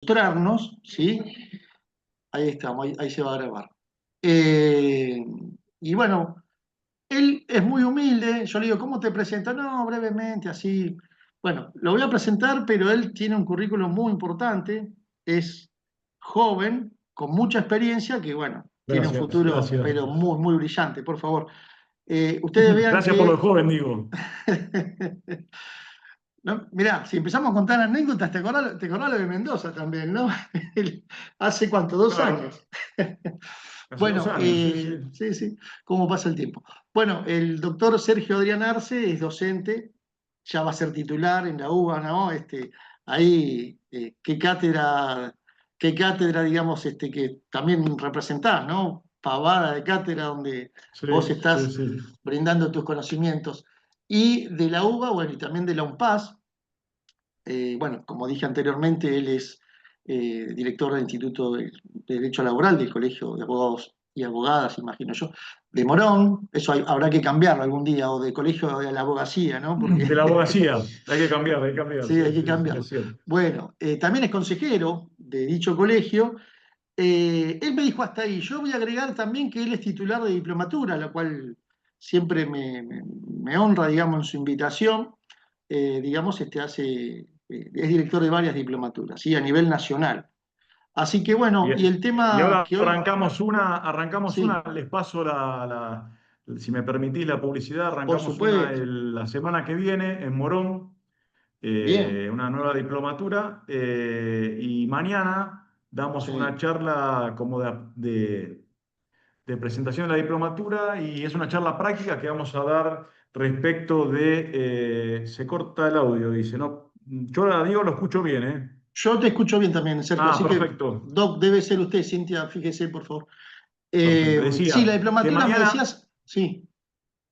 mostrarnos, ¿sí? Ahí estamos, ahí se va a grabar. Eh, y bueno, él es muy humilde, yo le digo, ¿cómo te presentas? No, brevemente, así. Bueno, lo voy a presentar, pero él tiene un currículum muy importante, es joven, con mucha experiencia, que bueno, tiene un Gracias, futuro, gracias. pero muy, muy brillante, por favor. Ustedes vean Gracias por lo que joven, digo. no, mirá, si empezamos a contar anécdotas, te acordás lo de Mendoza también, ¿no? ¿Hace cuánto? ¿Dos Claro, años? hace dos Bueno, años, sí, sí. sí, sí, cómo pasa el tiempo. Bueno, el doctor Sergio Adrián Arce es docente, ya va a ser titular en la UBA, ¿no? Ahí, qué cátedra, digamos, que también representás, ¿no? Pavada de cátedra donde Sí, vos sí, estás sí. brindando tus conocimientos. Y de la UBA, bueno, y también de la UNPAS. Bueno, como dije anteriormente, él es director del Instituto de Derecho Laboral del Colegio de Abogados y Abogadas, imagino yo, de Morón. Eso habrá que cambiarlo algún día, o de Colegio de la Abogacía, ¿no? Porque De la abogacía, hay que cambiar, sí, hay sí, que sí, sí, es cambiarlo. cierto. Bueno, también es consejero de dicho colegio. Él me dijo hasta ahí. Yo voy a agregar también que él es titular de diplomatura, la cual siempre me honra, digamos, en su invitación. Digamos, es director de varias diplomaturas, ¿sí? A nivel nacional. Así que bueno, y el Y tema ahora que hoy, arrancamos una, sí, les paso si me permitís la publicidad, por arrancamos una supuesto, la semana que viene en Morón, bien, una nueva diplomatura, y mañana damos una sí. charla como de presentación de la diplomatura y es una charla práctica que vamos a dar respecto se corta el audio, dice, ¿no? Yo la digo, lo escucho bien, ¿eh? Yo te escucho bien también, Sergio, Ah, así que, perfecto, Doc, debe ser usted, Cintia, fíjese, por favor. perfecto. Sí, la Decía que diplomatura me decías, sí,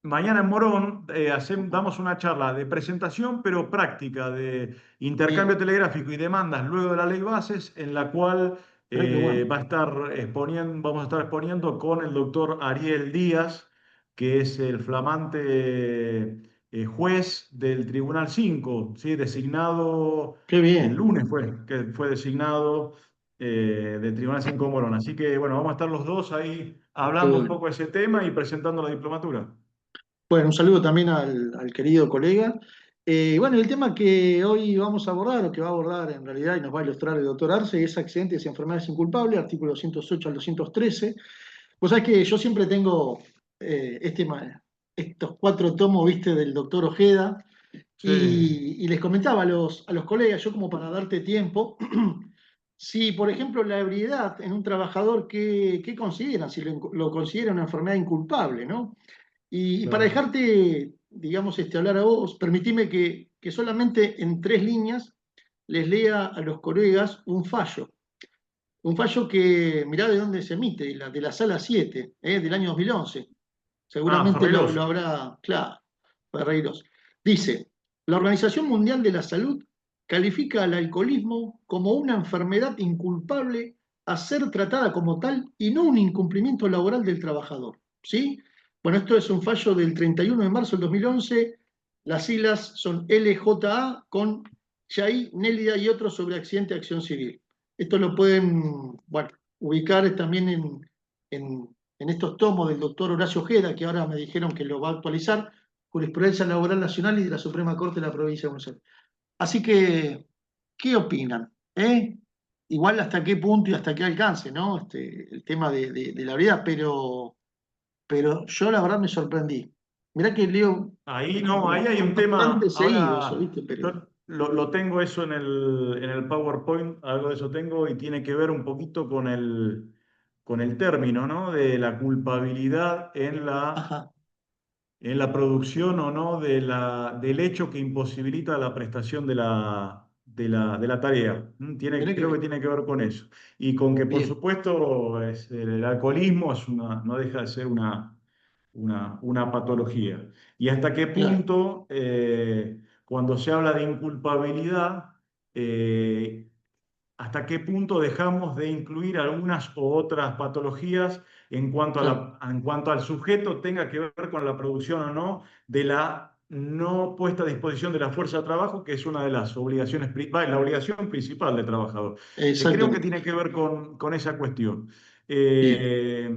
mañana en Morón damos una charla de presentación, pero práctica, de intercambio bien, telegráfico y demandas luego de la ley bases, en la cual pero qué bueno, vamos a estar exponiendo con el doctor Ariel Díaz, que es el flamante juez del Tribunal 5, ¿sí? Designado qué el bien, lunes que fue designado del Tribunal 5 de Morón. Así que bueno, vamos a estar los dos ahí qué hablando un bueno. poco de ese tema y presentando la diplomatura. Bueno, un saludo también al querido colega. Bueno, el tema que hoy vamos a abordar, o que va a abordar en realidad y nos va a ilustrar el doctor Arce, es accidentes y enfermedades inculpables, artículo 208 al 213. Pues sabés que yo siempre tengo estos cuatro tomos, viste, del doctor Ojeda, Sí, y les comentaba a los colegas, yo como para darte tiempo, si por ejemplo la ebriedad en un trabajador, ¿qué consideran? Si lo consideran una enfermedad inculpable, ¿no? Y para claro. dejarte, digamos, hablar a vos, permitime que solamente en 3 líneas les lea a los colegas un fallo. Un fallo que, mirá de dónde se emite, de la sala 7, del año 2011. Ah, Seguramente lo Ferreiros. habrá, claro, Ferreiros. Dice, la Organización Mundial de la Salud califica al alcoholismo como una enfermedad inculpable a ser tratada como tal y no un incumplimiento laboral del trabajador. ¿Sí? Bueno, esto es un fallo del 31 de marzo del 2011. Las siglas son LJA con Yair, Nélida y otros sobre accidente de acción civil. Esto lo pueden, bueno, ubicar también en estos tomos del doctor Horacio Ojeda, que ahora me dijeron que lo va a actualizar, Jurisprudencia Laboral Nacional y de la Suprema Corte de la Provincia de Buenos Aires. Así que, ¿qué opinan? Igual hasta qué punto y hasta qué alcance, ¿no? El tema de la vida, pero yo la verdad me sorprendí. Mirá que leo Ahí no, ahí hay un bastante tema. seguido eso, Ahora, ¿viste? Pero, yo lo tengo eso en el PowerPoint, algo de eso tengo, y tiene que ver un poquito con el término, ¿no? De la culpabilidad ajá, en la producción o no del hecho que imposibilita la prestación de la tarea. mirá que Creo que bien. tiene que ver con eso. Y con que, por Bien, supuesto, el alcoholismo no deja de ser una patología. Y hasta qué claro, punto, cuando se habla de inculpabilidad, eh, hasta qué punto dejamos de incluir algunas u otras patologías en cuanto claro, en cuanto al sujeto tenga que ver con la producción o no no puesta a disposición de la fuerza de trabajo, que es una de las obligaciones, la obligación principal del trabajador. Creo que Exactamente. tiene que ver con esa cuestión. Bien. Eh,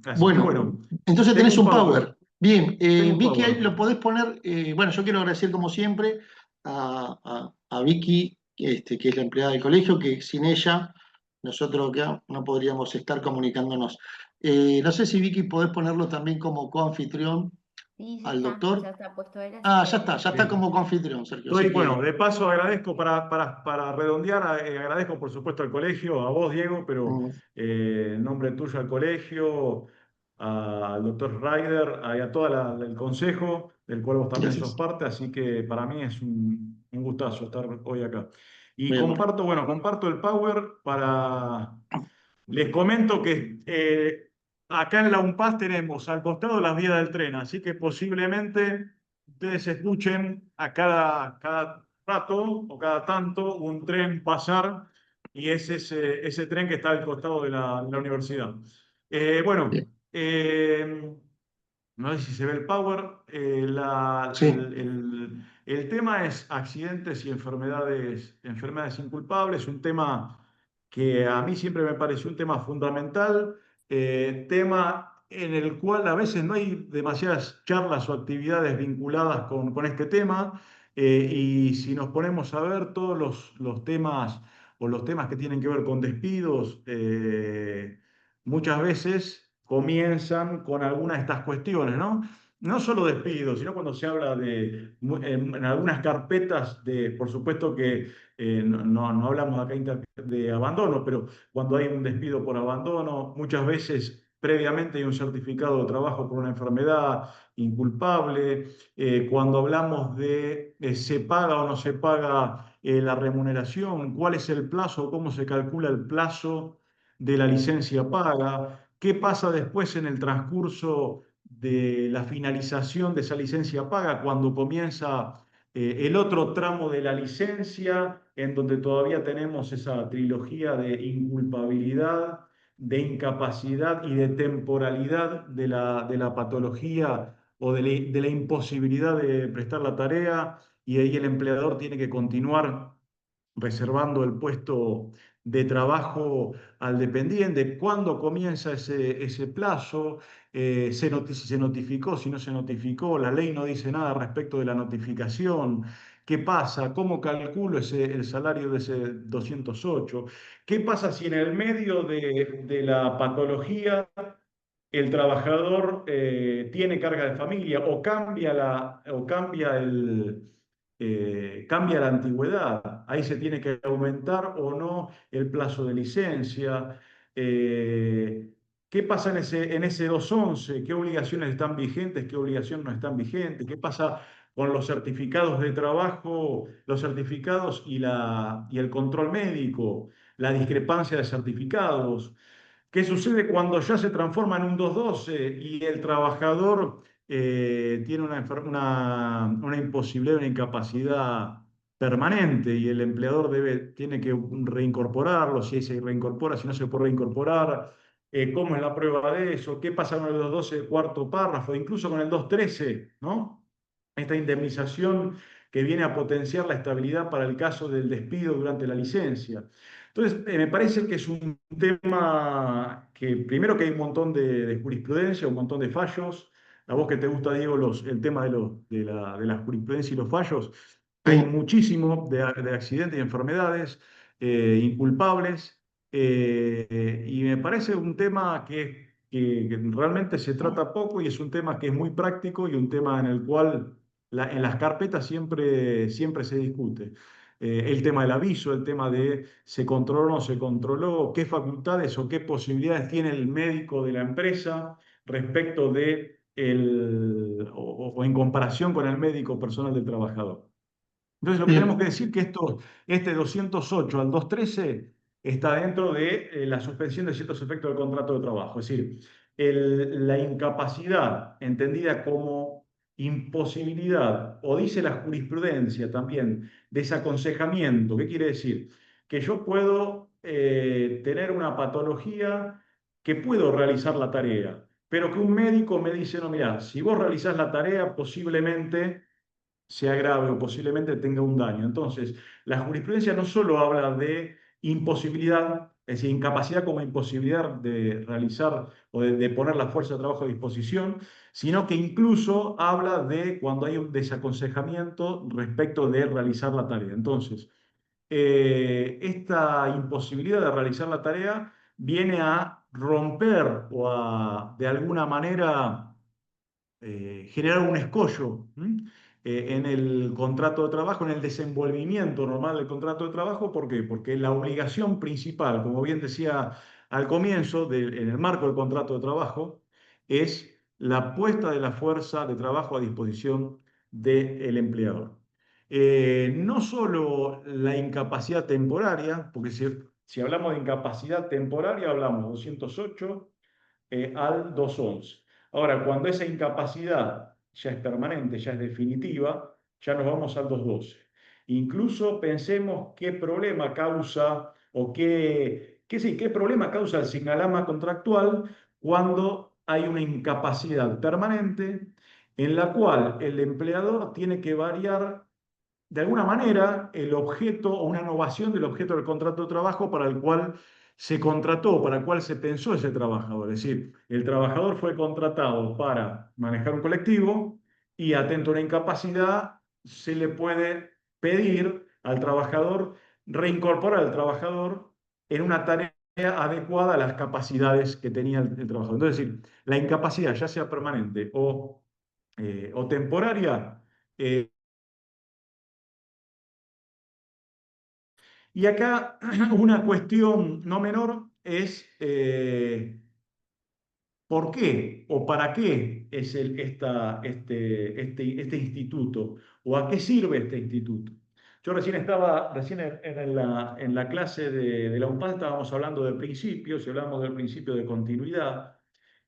Así que Bueno, bueno, entonces tengo tenés un un power, power. Bien, tengo un Vicky, ahí power. lo podés poner. Bueno, yo quiero agradecer como siempre a Vicky, que es la empleada del colegio, que sin ella nosotros acá no podríamos estar comunicándonos. No sé si Vicky podés ponerlo también como coanfitrión Sí, al doctor. ya está puesto él, así Ah, que ya está Bien. como coanfitrión, Sergio. Así Estoy, bueno, que, de paso agradezco para redondear, agradezco por supuesto al colegio, a vos, Diego, pero mm, en nombre tuyo al colegio, al doctor Ryder, y a todo el consejo, del cual vos también sos gracias. parte, así que para mí es un gustazo estar hoy acá. Y Muy amable. comparto, bueno, comparto el power para... Les comento que acá en la UNPAS tenemos al costado las vías del tren, así que posiblemente ustedes escuchen a cada rato o cada tanto un tren pasar y es ese tren que está al costado de la universidad. Bueno, Bien. no sé si se ve el power. Sí, El tema es accidentes y enfermedades inculpables, un tema que a mí siempre me pareció un tema fundamental, tema en el cual a veces no hay demasiadas charlas o actividades vinculadas con este tema, y si nos ponemos a ver todos los temas o los temas que tienen que ver con despidos, muchas veces comienzan con alguna de estas cuestiones, ¿no? No solo despidos, sino cuando se habla en algunas carpetas por supuesto que no hablamos acá de abandono, pero cuando hay un despido por abandono, muchas veces previamente hay un certificado de trabajo por una enfermedad inculpable. Cuando hablamos de se paga o no se paga la remuneración, cuál es el plazo, cómo se calcula el plazo de la licencia paga, qué pasa después en el transcurso de la finalización de esa licencia paga cuando comienza el otro tramo de la licencia, en donde todavía tenemos esa trilogía de inculpabilidad, de incapacidad y de temporalidad de la patología o de la imposibilidad de prestar la tarea, y ahí el empleador tiene que continuar reservando el puesto de trabajo al dependiente. ¿Cuándo comienza ese plazo? Si se notificó, si no se notificó, la ley no dice nada respecto de la notificación. ¿Qué pasa? ¿Cómo calculo el salario de ese 208? ¿Qué pasa si en el medio de la patología el trabajador tiene carga de familia o cambia la antigüedad? Ahí se tiene que aumentar o no el plazo de licencia. Eh, ¿Qué pasa en ese 211? ¿Qué obligaciones están vigentes? ¿Qué obligaciones no están vigentes? ¿Qué pasa con los certificados de trabajo, los certificados y el control médico, la discrepancia de certificados? ¿Qué sucede cuando ya se transforma en un 212 y el trabajador tiene una imposibilidad, una incapacidad permanente y el empleador tiene que reincorporarlo? Si se reincorpora, si no se puede reincorporar, ¿cómo es la prueba de eso? ¿Qué pasa con el 212, cuarto párrafo? Incluso con el 213, ¿no? Esta indemnización que viene a potenciar la estabilidad para el caso del despido durante la licencia. Entonces, me parece que es un tema que, primero, que hay un montón de jurisprudencia, un montón de fallos. A vos que te gusta, Diego, el tema de la jurisprudencia y los fallos, hay sí. muchísimo de accidentes y enfermedades inculpables, y me parece un tema que realmente se trata poco, y es un tema que es muy práctico y un tema en el cual en las carpetas siempre se discute. El tema del aviso, el tema de se controló o no se controló, qué facultades o qué posibilidades tiene el médico de la empresa respecto o en comparación con el médico personal del trabajador. Entonces, lo que tenemos Bien. que decir es que este 208 al 213 está dentro de la suspensión de ciertos efectos del contrato de trabajo. Es decir, la incapacidad entendida como imposibilidad, o dice la jurisprudencia también, desaconsejamiento. ¿Qué quiere decir? Que yo puedo tener una patología, que puedo realizar la tarea, pero que un médico me dice: no, mira, si vos realizás la tarea, posiblemente se agrave o posiblemente tenga un daño. Entonces, la jurisprudencia no solo habla de imposibilidad, es decir, incapacidad como imposibilidad de realizar o de poner la fuerza de trabajo a disposición, sino que incluso habla de cuando hay un desaconsejamiento respecto de realizar la tarea. Entonces, esta imposibilidad de realizar la tarea viene a romper o a, de alguna manera, generar un escollo, en el contrato de trabajo, en el desenvolvimiento normal del contrato de trabajo. ¿Por qué? Porque la obligación principal, como bien decía al comienzo, en el marco del contrato de trabajo, es la puesta de la fuerza de trabajo a disposición del empleador. No solo la incapacidad temporaria, porque si hablamos de incapacidad temporaria, hablamos 208 al 211. Ahora, cuando esa incapacidad ya es permanente, ya es definitiva, ya nos vamos al 212. Incluso pensemos qué problema causa o qué problema causa el signalama contractual cuando hay una incapacidad permanente en la cual el empleador tiene que variar de alguna manera el objeto o una innovación del objeto del contrato de trabajo para el cual se contrató, para el cual se pensó ese trabajador. Es decir, el trabajador fue contratado para manejar un colectivo y, atento a una incapacidad, se le puede pedir al trabajador reincorporar al trabajador en una tarea adecuada a las capacidades que tenía el trabajador. Entonces, es decir, la incapacidad, ya sea permanente o temporaria, eh, y acá una cuestión no menor es ¿por qué o para qué es este instituto o a qué sirve este instituto? Yo recién en la clase de la UNPAD estábamos hablando de principios y hablamos del principio de continuidad.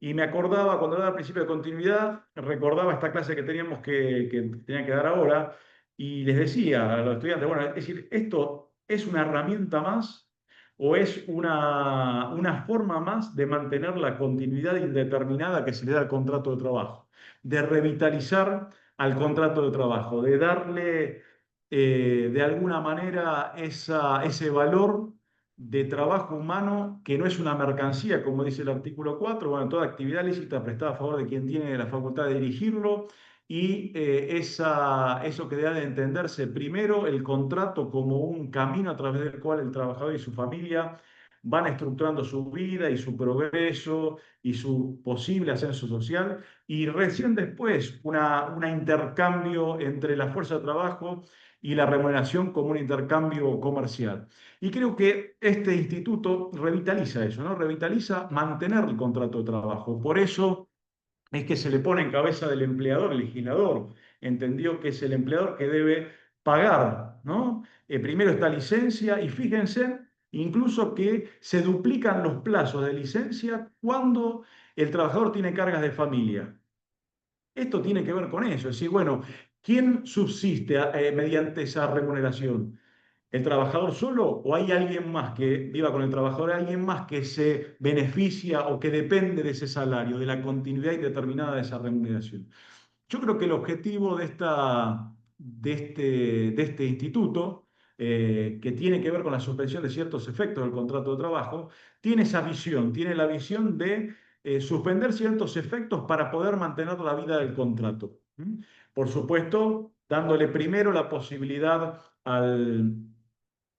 Y me acordaba, cuando hablaba del principio de continuidad, recordaba esta clase que teníamos que tenía que dar ahora y les decía a los estudiantes, bueno, es decir, esto es una herramienta más o es una forma más de mantener la continuidad indeterminada que se le da al contrato de trabajo, de revitalizar al contrato de trabajo, de darle de alguna manera ese valor de trabajo humano que no es una mercancía, como dice el artículo 4. Bueno, toda actividad lícita prestada a favor de quien tiene la facultad de dirigirlo, y eso que debe de entenderse primero el contrato como un camino a través del cual el trabajador y su familia van estructurando su vida y su progreso y su posible ascenso social, y recién después una intercambio entre la fuerza de trabajo y la remuneración como un intercambio comercial. Y creo que este instituto revitaliza eso, ¿no? Revitaliza mantener el contrato de trabajo. Por eso es que se le pone en cabeza del empleador. El legislador entendió que es el empleador que debe pagar, ¿no? Primero esta licencia, y fíjense incluso que se duplican los plazos de licencia cuando el trabajador tiene cargas de familia. Esto tiene que ver con eso, es decir, bueno, ¿quién subsiste mediante esa remuneración? ¿El trabajador solo o hay alguien más que viva con el trabajador, alguien más que se beneficia o que depende de ese salario, de la continuidad indeterminada de esa remuneración? Yo creo que el objetivo de este instituto, que tiene que ver con la suspensión de ciertos efectos del contrato de trabajo, tiene esa visión, tiene la visión de suspender ciertos efectos para poder mantener la vida del contrato. ¿Mm? Por supuesto, dándole primero la posibilidad al,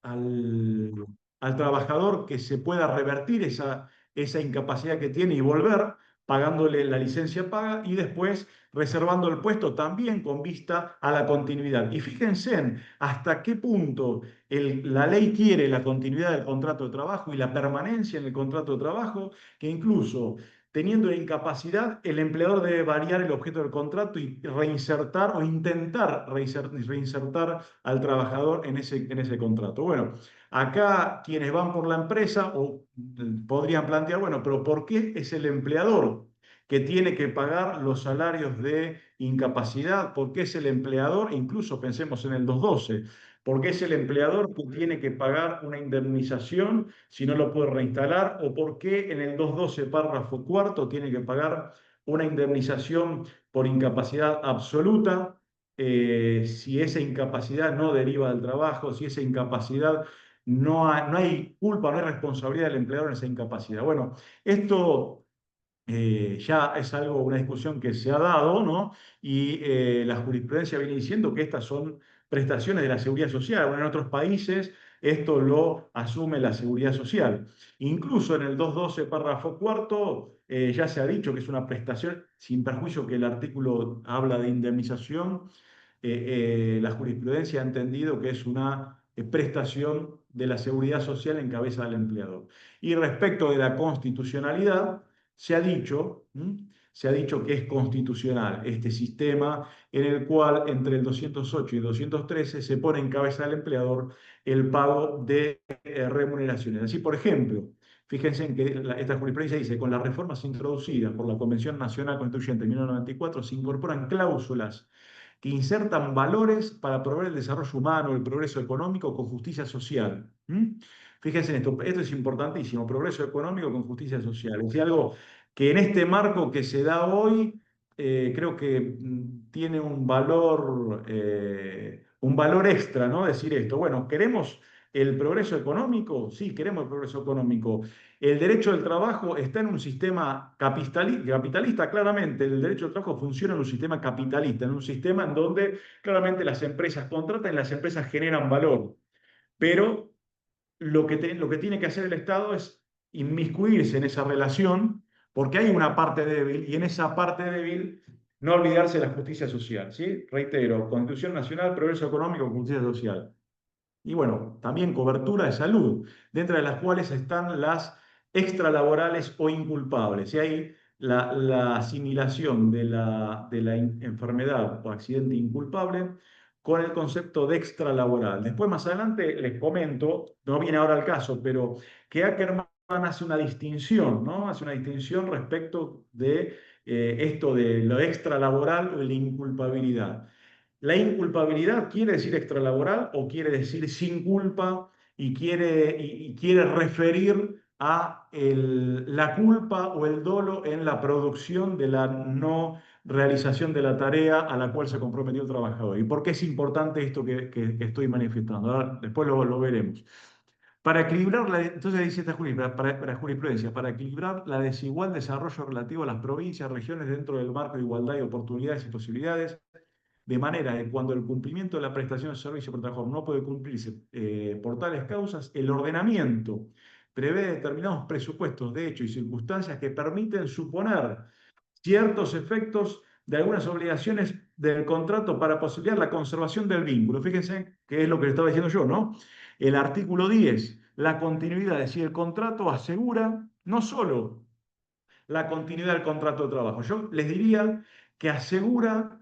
al trabajador que se pueda revertir esa incapacidad que tiene y volver, pagándole la licencia paga y después reservando el puesto también con vista a la continuidad. Y fíjense en hasta qué punto la ley quiere la continuidad del contrato de trabajo y la permanencia en el contrato de trabajo, que incluso teniendo una incapacidad, el empleador debe variar el objeto del contrato y reinsertar o intentar reinsertar al trabajador en ese contrato. Bueno, acá quienes van por la empresa podrían plantear, bueno, pero ¿por qué es el empleador que tiene que pagar los salarios de incapacidad? ¿Por qué es el empleador? Incluso pensemos en el 212. ¿Por qué es el empleador que tiene que pagar una indemnización si no lo puede reinstalar? ¿O por qué en el 212 párrafo cuarto tiene que pagar una indemnización por incapacidad absoluta si esa incapacidad no deriva del trabajo, si esa incapacidad no hay culpa, no hay responsabilidad del empleador en esa incapacidad. Bueno, esto ya es algo, una discusión que se ha dado, ¿no? Y la jurisprudencia viene diciendo que estas son prestaciones de la seguridad social. Bueno, en otros países esto lo asume la seguridad social. Incluso en el 212, párrafo cuarto, ya se ha dicho que es una prestación, sin perjuicio que el artículo habla de indemnización, la jurisprudencia ha entendido que es una prestación de la seguridad social en cabeza del empleador. Y respecto de la constitucionalidad, se ha dicho, se ha dicho que es constitucional este sistema en el cual entre el 208 y 213 se pone en cabeza del empleador el pago de remuneraciones. Así, por ejemplo, fíjense en que esta jurisprudencia dice, con las reformas introducidas por la Convención Nacional Constituyente de 1994 se incorporan cláusulas que insertan valores para promover el desarrollo humano, el progreso económico con justicia social. Fíjense en esto es importantísimo, progreso económico con justicia social. Es decir, algo que en este marco que se da hoy, creo que tiene un valor extra, ¿no? Decir esto, bueno, ¿queremos el progreso económico? Sí, queremos el progreso económico. El derecho del trabajo está en un sistema capitalista, claramente. El derecho del trabajo funciona en un sistema capitalista, en un sistema en donde claramente las empresas contratan y las empresas generan valor. Pero lo que tiene que hacer el Estado es inmiscuirse en esa relación, porque hay una parte débil, y en esa parte débil no olvidarse de la justicia social. ¿Sí? Reitero, Constitución Nacional, Progreso Económico, Justicia Social. Y bueno, también cobertura de salud, dentro de las cuales están las extralaborales o inculpables. Y ahí la asimilación de la enfermedad o accidente inculpable con el concepto de extralaboral. Después, más adelante, les comento, no viene ahora al caso, pero que Ackerman hace una distinción, ¿no? Hace una distinción respecto de esto de lo extralaboral o de la inculpabilidad. La inculpabilidad quiere decir extralaboral o quiere decir sin culpa y quiere referir a la culpa o el dolo en la producción de la no realización de la tarea a la cual se comprometió el trabajador. ¿Y por qué es importante esto que estoy manifestando? Ahora, después lo veremos. Para equilibrar entonces dice esta jurisprudencia, para equilibrar la desigual desarrollo relativo a las provincias, regiones dentro del marco de igualdad de oportunidades y posibilidades, de manera que cuando el cumplimiento de la prestación de servicio por trabajador no puede cumplirse por tales causas, el ordenamiento prevé determinados presupuestos de hecho y circunstancias que permiten suponer ciertos efectos de algunas obligaciones del contrato para posibilitar la conservación del vínculo. Fíjense que es lo que le estaba diciendo yo, ¿no? El artículo 10, la continuidad, es decir, el contrato asegura no solo la continuidad del contrato de trabajo, yo les diría que asegura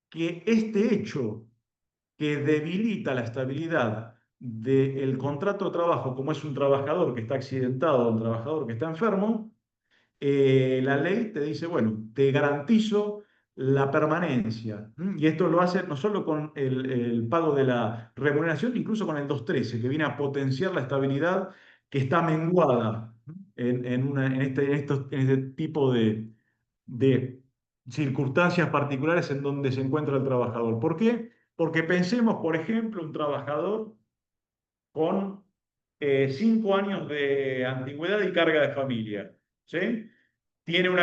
que este hecho que debilita la estabilidad del contrato de trabajo, como es un trabajador que está accidentado o un trabajador que está enfermo, la ley te dice, bueno, te garantizo la permanencia. Y esto lo hace no solo con el pago de la remuneración, incluso con el 213, que viene a potenciar la estabilidad que está menguada en este tipo de circunstancias particulares en donde se encuentra el trabajador. ¿Por qué? Porque pensemos, por ejemplo, un trabajador con 5 años de antigüedad y carga de familia. ¿Sí? Tiene un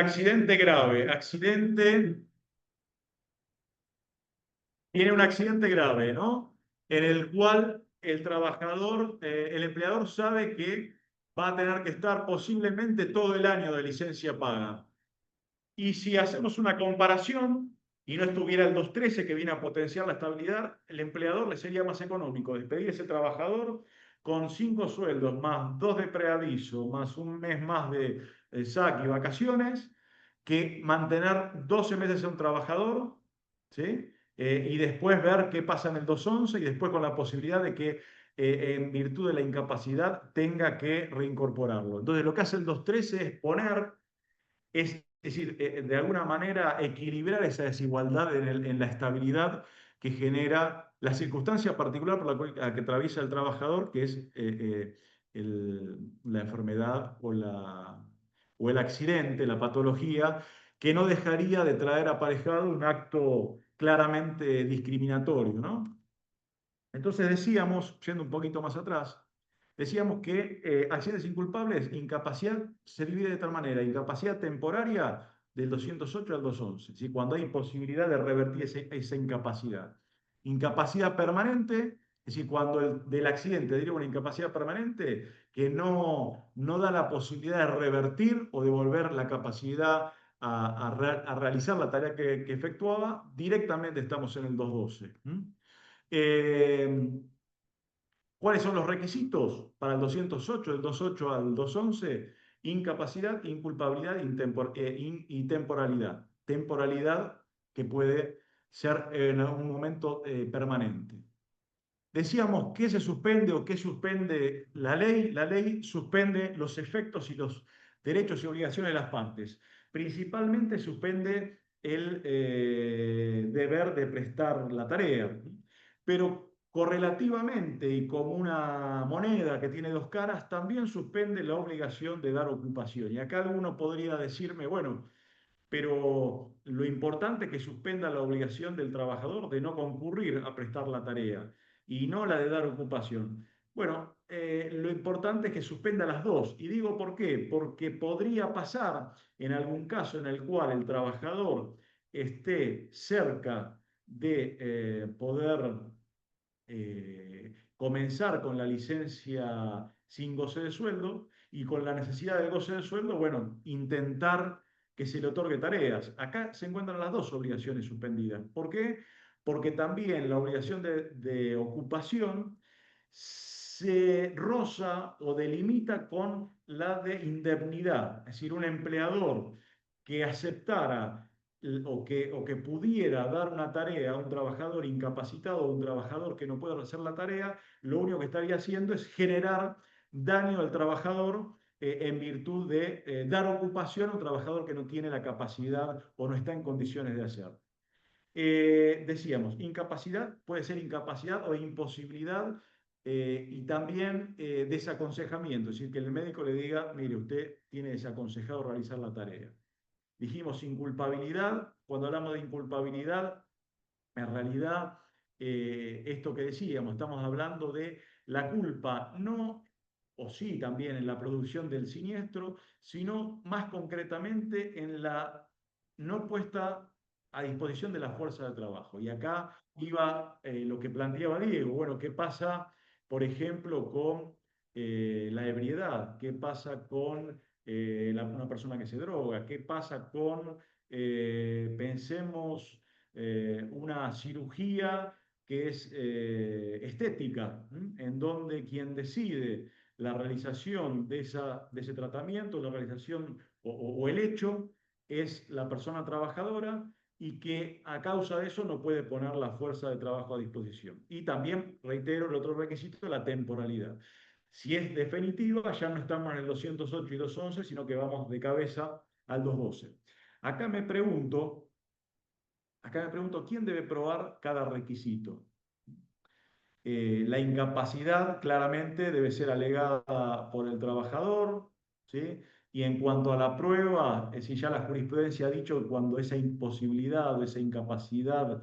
tiene un accidente grave, ¿no? En el cual el empleador sabe que va a tener que estar posiblemente todo el año de licencia paga. Y si hacemos una comparación y no estuviera el 213 que viene a potenciar la estabilidad, el empleador le sería más económico despedir a ese trabajador con 5 sueldos, más 2 de preaviso, más un mes más de SAC y vacaciones, que mantener 12 meses a un trabajador, ¿sí? Y después ver qué pasa en el 211 y después con la posibilidad de que en virtud de la incapacidad tenga que reincorporarlo. Entonces lo que hace el 213 es poner es decir, de alguna manera equilibrar esa desigualdad en la estabilidad que genera la circunstancia particular por la que atraviesa el trabajador, que es la enfermedad o el accidente, la patología, que no dejaría de traer aparejado un acto claramente discriminatorio, ¿no? Entonces decíamos, yendo un poquito más atrás, decíamos que accidentes inculpables, incapacidad se divide de tal manera, incapacidad temporaria del 208 al 211, ¿sí? Cuando hay posibilidad de revertir esa incapacidad. Incapacidad permanente, es decir, cuando del accidente deriva una incapacidad permanente que no da la posibilidad de revertir o devolver la capacidad a realizar la tarea que efectuaba, directamente estamos en el 212. Eh, ¿Cuáles son los requisitos para el 208, del 208 al 211? Incapacidad, inculpabilidad y temporalidad. Temporalidad que puede ser en algún momento permanente. Decíamos, ¿qué se suspende o qué suspende la ley? La ley suspende los efectos y los derechos y obligaciones de las partes. Principalmente suspende el deber de prestar la tarea, pero correlativamente y como una moneda que tiene dos caras, también suspende la obligación de dar ocupación. Y acá alguno podría decirme, bueno, pero lo importante es que suspenda la obligación del trabajador de no concurrir a prestar la tarea y no la de dar ocupación. Bueno, lo importante es que suspenda las dos. Y digo por qué, porque podría pasar en algún caso en el cual el trabajador esté cerca de poder comenzar con la licencia sin goce de sueldo y con la necesidad de goce de sueldo, bueno, intentar que se le otorgue tareas. Acá se encuentran las dos obligaciones suspendidas. ¿Por qué? Porque también la obligación de ocupación se roza o delimita con la de indemnidad. Es decir, un empleador que aceptara o que pudiera dar una tarea a un trabajador incapacitado o un trabajador que no pueda hacer la tarea, lo único que estaría haciendo es generar daño al trabajador en virtud de dar ocupación a un trabajador que no tiene la capacidad o no está en condiciones de hacer. Decíamos, incapacidad puede ser incapacidad o imposibilidad y también desaconsejamiento, es decir, que el médico le diga, mire, usted tiene desaconsejado realizar la tarea. Dijimos inculpabilidad, cuando hablamos de inculpabilidad, en realidad esto que decíamos, estamos hablando de la culpa, no, o sí también en la producción del siniestro, sino más concretamente en la no puesta a disposición de la fuerza de trabajo. Y acá iba lo que planteaba Diego, bueno, ¿qué pasa, por ejemplo, con la ebriedad? ¿Qué pasa con una persona que se droga? ¿Qué pasa con, pensemos, una cirugía que es estética, en donde quien decide la realización de ese tratamiento, la realización o el hecho es la persona trabajadora y que a causa de eso no puede poner la fuerza de trabajo a disposición. Y también, reitero, el otro requisito, la temporalidad. Si es definitiva, ya no estamos en el 208 y 211, sino que vamos de cabeza al 212. Acá me pregunto, ¿quién debe probar cada requisito? La incapacidad claramente debe ser alegada por el trabajador, ¿sí? Y en cuanto a la prueba, es decir, ya la jurisprudencia ha dicho que cuando esa imposibilidad o esa incapacidad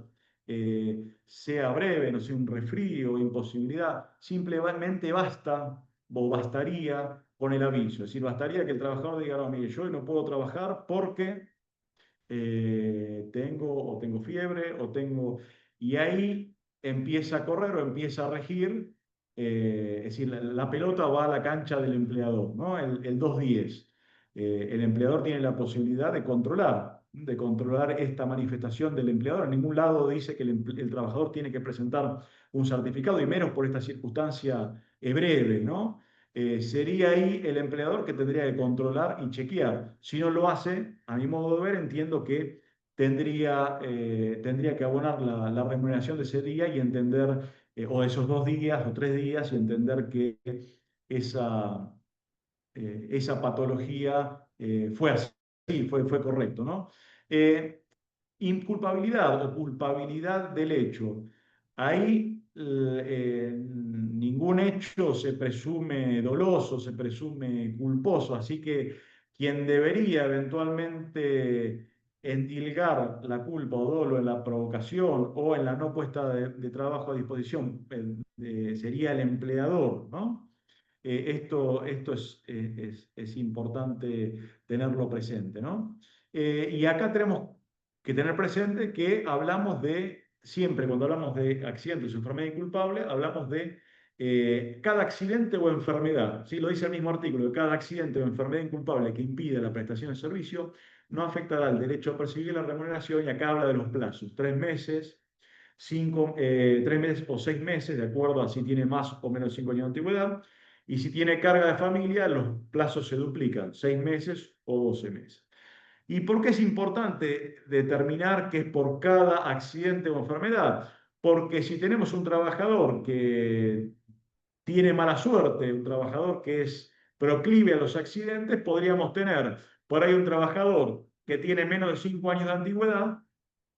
sea breve, no sea un resfrío, imposibilidad, simplemente basta o bastaría con el aviso. Es decir, bastaría que el trabajador diga, no, mire, yo hoy no puedo trabajar porque tengo fiebre o tengo... Y ahí empieza a correr o empieza a regir, es decir, la pelota va a la cancha del empleador, ¿no? El 210. El empleador tiene la posibilidad de controlar esta manifestación del empleador. En ningún lado dice que el trabajador tiene que presentar un certificado, y menos por esta circunstancia breve, ¿no? Sería ahí el empleador que tendría que controlar y chequear. Si no lo hace, a mi modo de ver, entiendo que tendría que abonar la remuneración de ese día y entender, o esos 2 días o 3 días, y entender que esa, esa patología fue así, fue correcto, ¿no? Eh, Inculpabilidad o culpabilidad del hecho. Ahí ningún hecho se presume doloso, se presume culposo, así que quien debería eventualmente endilgar la culpa o dolo en la provocación o en la no puesta de trabajo a disposición, sería el empleador, ¿no? Esto es importante tenerlo presente, ¿no? Y acá tenemos que tener presente que hablamos de, siempre cuando hablamos de accidentes o enfermedad inculpable, hablamos de cada accidente o enfermedad, ¿sí? Lo dice el mismo artículo, cada accidente o enfermedad inculpable que impide la prestación de servicio no afectará el derecho a percibir la remuneración, y acá habla de los plazos, 3 meses, 3 meses o 6 meses, de acuerdo a si tiene más o menos de 5 años de antigüedad, y si tiene carga de familia, los plazos se duplican, 6 meses o 12 meses. ¿Y por qué es importante determinar que es por cada accidente o enfermedad? Porque si tenemos un trabajador que tiene mala suerte, un trabajador que es proclive a los accidentes, podríamos tener por ahí un trabajador que tiene menos de 5 años de antigüedad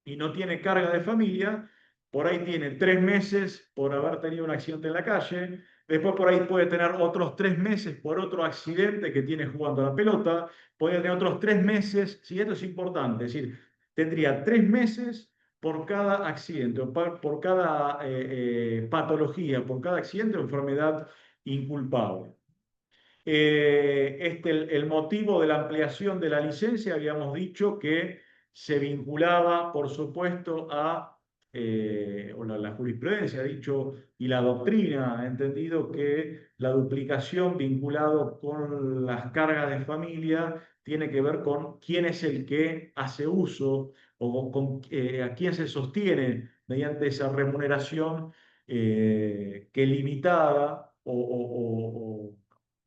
y no tiene carga de familia, por ahí tiene 3 meses por haber tenido un accidente en la calle, después por ahí puede tener otros 3 meses por otro accidente que tiene jugando a la pelota, puede tener otros 3 meses, si esto es importante, es decir, tendría 3 meses por cada accidente, o por cada patología, por cada accidente o enfermedad inculpable. El motivo de la ampliación de la licencia, habíamos dicho que se vinculaba, por supuesto, o la jurisprudencia ha dicho, y la doctrina ha entendido que la duplicación vinculado con las cargas de familia tiene que ver con quién es el que hace uso o a quién se sostiene mediante esa remuneración que limitada o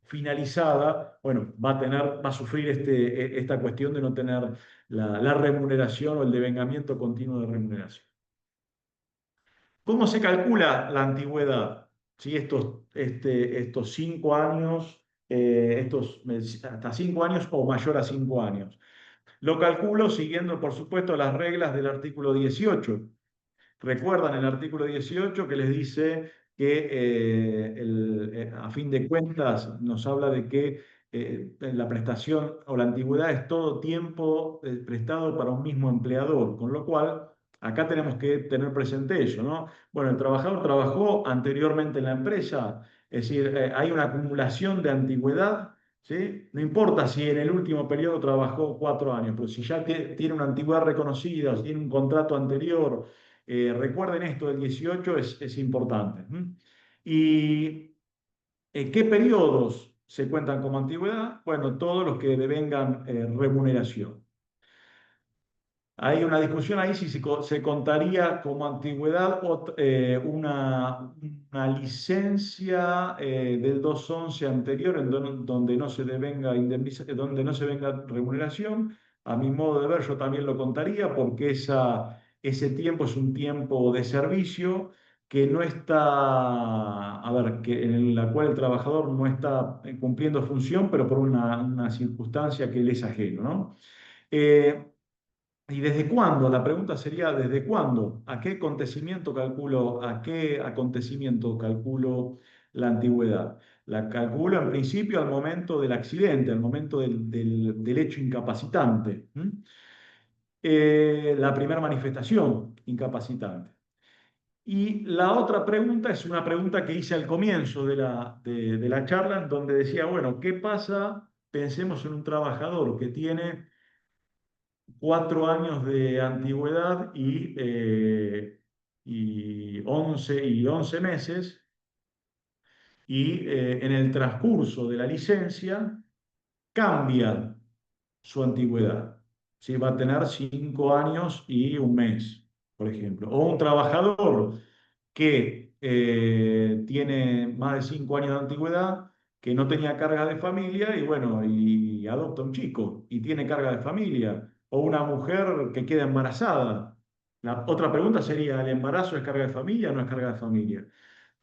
finalizada, bueno, va a sufrir esta cuestión de no tener la remuneración o el devengamiento continuo de remuneración. ¿Cómo se calcula la antigüedad? ¿Sí? Estos 5 años, hasta 5 años o mayor a 5 años. Lo calculo siguiendo, por supuesto, las reglas del artículo 18. Recuerdan el artículo 18 que les dice que a fin de cuentas nos habla de que la prestación o la antigüedad es todo tiempo prestado para un mismo empleador, con lo cual acá tenemos que tener presente eso, ¿no? Bueno, el trabajador trabajó anteriormente en la empresa, es decir, hay una acumulación de antigüedad. ¿Sí? No importa si en el último periodo trabajó 4 años, pero si ya tiene una antigüedad reconocida, si tiene un contrato anterior, recuerden esto del 18, es importante. ¿Y qué periodos se cuentan como antigüedad? Bueno, todos los que devengan remuneración. Hay una discusión ahí si se contaría como antigüedad una licencia del 211 anterior en donde no se devenga donde no se venga remuneración. A mi modo de ver, yo también lo contaría porque ese tiempo es un tiempo de servicio que no está, a ver, en la cual el trabajador no está cumpliendo función, pero por una circunstancia que él es ajeno, ¿no? Eh, ¿Y desde cuándo? La pregunta sería, ¿desde cuándo? ¿A qué acontecimiento calculo la antigüedad? La calculo en principio al momento del accidente, al momento del hecho incapacitante. La primera manifestación incapacitante. Y la otra pregunta es una pregunta que hice al comienzo de la charla, en donde decía, bueno, ¿qué pasa? Pensemos en un trabajador que tiene 4 años de antigüedad y 11 meses, y en el transcurso de la licencia cambia su antigüedad. ¿Sí? Va a tener 5 años y un mes, por ejemplo. O un trabajador que tiene más de 5 años de antigüedad, que no tenía carga de familia y bueno, y adopta un chico y tiene carga de familia. O una mujer que queda embarazada. La otra pregunta sería, ¿el embarazo es carga de familia o no es carga de familia?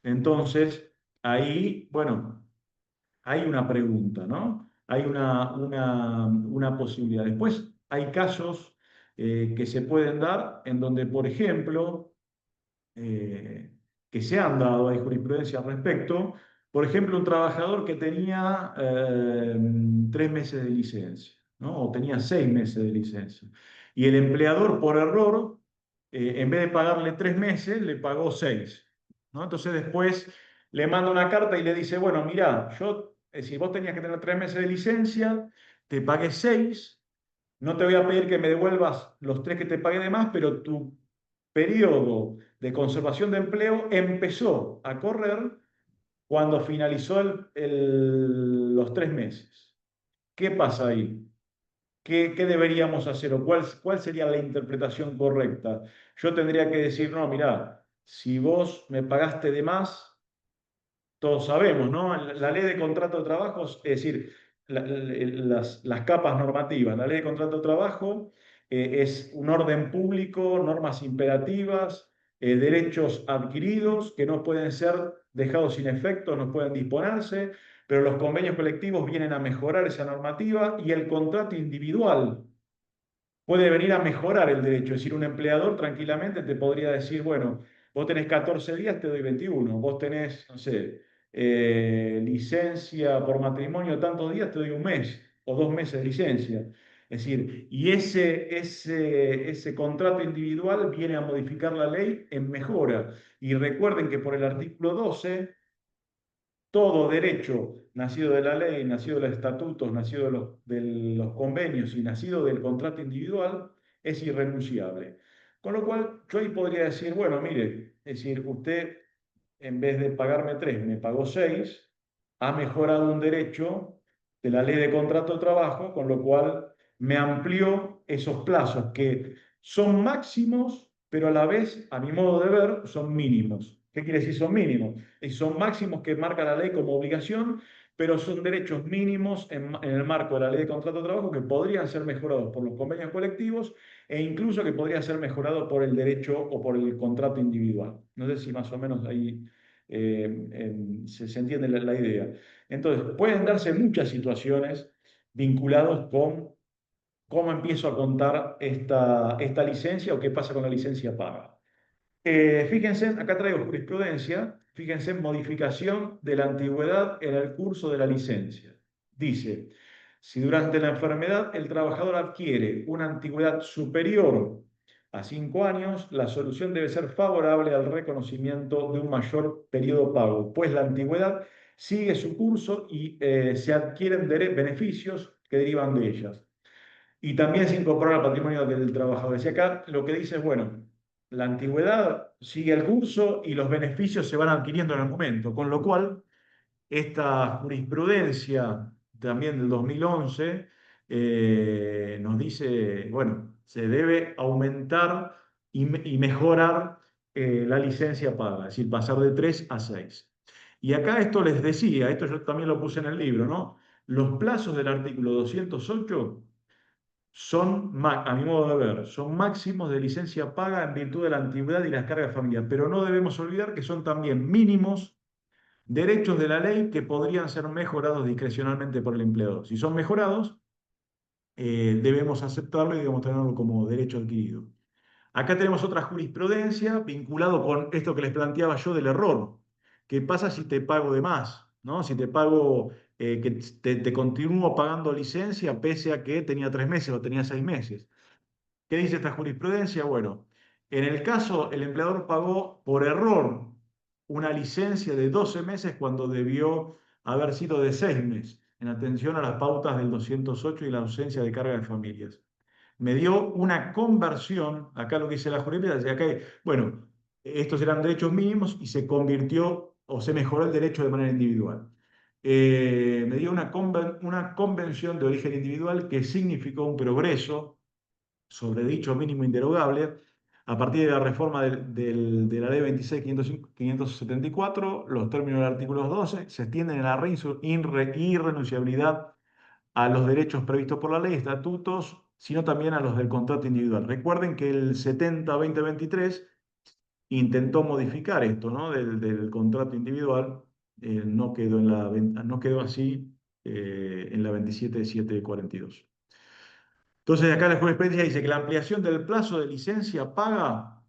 Entonces, ahí, bueno, hay una pregunta, ¿no? Hay una posibilidad. Después hay casos que se pueden dar en donde, por ejemplo, eh, que se han dado, hay jurisprudencia al respecto. Por ejemplo, un trabajador que tenía 3 meses de licencia, ¿no? O tenía 6 meses de licencia. y el empleador por error, en vez de pagarle 3 meses, le pagó 6, ¿no? Entonces después le manda una carta y le dice, bueno, mira, yo, si vos tenías que tener 3 meses de licencia, te pagué 6, no te voy a pedir que me devuelvas los 3 que te pagué de más, pero tu periodo de conservación de empleo empezó a correr cuando finalizó los 3 meses. ¿Qué pasa ahí? ¿Qué deberíamos hacer o cuál sería la interpretación correcta? Yo tendría que decir, no, mirá, si vos me pagaste de más, todos sabemos, ¿no? La ley de contrato de trabajo, es decir, las capas normativas, la ley de contrato de trabajo es un orden público, normas imperativas, derechos adquiridos que no pueden ser dejados sin efecto, no pueden disponerse, pero los convenios colectivos vienen a mejorar esa normativa y el contrato individual puede venir a mejorar el derecho. Es decir, un empleador tranquilamente te podría decir, bueno, vos tenés 14 días, te doy 21. Vos tenés, no sé, licencia por matrimonio tantos días, te doy un mes o 2 meses de licencia. Es decir, y ese contrato individual viene a modificar la ley en mejora. Y recuerden que por el artículo 12 todo derecho nacido de la ley, nacido de los estatutos, nacido de los convenios y nacido del contrato individual es irrenunciable. Con lo cual, yo ahí podría decir, bueno, mire, es decir, usted en vez de pagarme 3, me pagó 6, ha mejorado un derecho de la ley de contrato de trabajo, con lo cual me amplió esos plazos que son máximos, pero a la vez, a mi modo de ver, son mínimos. ¿Qué quiere decir son mínimos? Y son máximos que marca la ley como obligación, pero son derechos mínimos en el marco de la ley de contrato de trabajo que podrían ser mejorados por los convenios colectivos e incluso que podría ser mejorado por el derecho o por el contrato individual. No sé si más o menos ahí se entiende la idea. Entonces, pueden darse muchas situaciones vinculadas con cómo empiezo a contar esta licencia o qué pasa con la licencia paga. Fíjense, acá traigo jurisprudencia, fíjense en modificación de la antigüedad en el curso de la licencia. Dice, si durante la enfermedad el trabajador adquiere una antigüedad superior a 5 años, la solución debe ser favorable al reconocimiento de un mayor periodo pago, pues la antigüedad sigue su curso y se adquieren beneficios que derivan de ellas. Y también se incorpora al patrimonio del trabajador. Decía acá, lo que dice es, bueno, la antigüedad sigue el curso y los beneficios se van adquiriendo en el momento, con lo cual esta jurisprudencia también del 2011 nos dice, bueno, se debe aumentar y mejorar la licencia paga, es decir, pasar de 3 a 6. Y acá esto les decía, esto yo también lo puse en el libro, ¿no? Los plazos del artículo 208 son, a mi modo de ver, son máximos de licencia paga en virtud de la antigüedad y las cargas familiares, pero no debemos olvidar que son también mínimos derechos de la ley que podrían ser mejorados discrecionalmente por el empleador. Si son mejorados, debemos aceptarlo y debemos tenerlo como derecho adquirido. Acá tenemos otra jurisprudencia vinculado con esto que les planteaba yo del error. ¿Qué pasa si te pago de más? ¿No? Si te pago, que te continúo pagando licencia pese a que tenía 3 meses o tenía 6 meses. ¿Qué dice esta jurisprudencia? Bueno, en el caso, el empleador pagó por error una licencia de 12 meses cuando debió haber sido de 6 meses, en atención a las pautas del 208 y la ausencia de carga de familias. Me dio una conversión, acá lo que dice la jurisprudencia, acá, bueno, estos eran derechos mínimos y se convirtió o se mejoró el derecho de manera individual. Me dio una convención de origen individual que significó un progreso sobre dicho mínimo inderogable. A partir de la reforma de la ley 26.574, los términos del artículo 12 se extienden en la irrenunciabilidad a los derechos previstos por la ley, estatutos, sino también a los del contrato individual. Recuerden que el 70-2023 intentó modificar esto, ¿no? Del contrato individual, no quedó así en la 27.742. Entonces, acá la jurisprudencia dice que la ampliación del plazo de licencia paga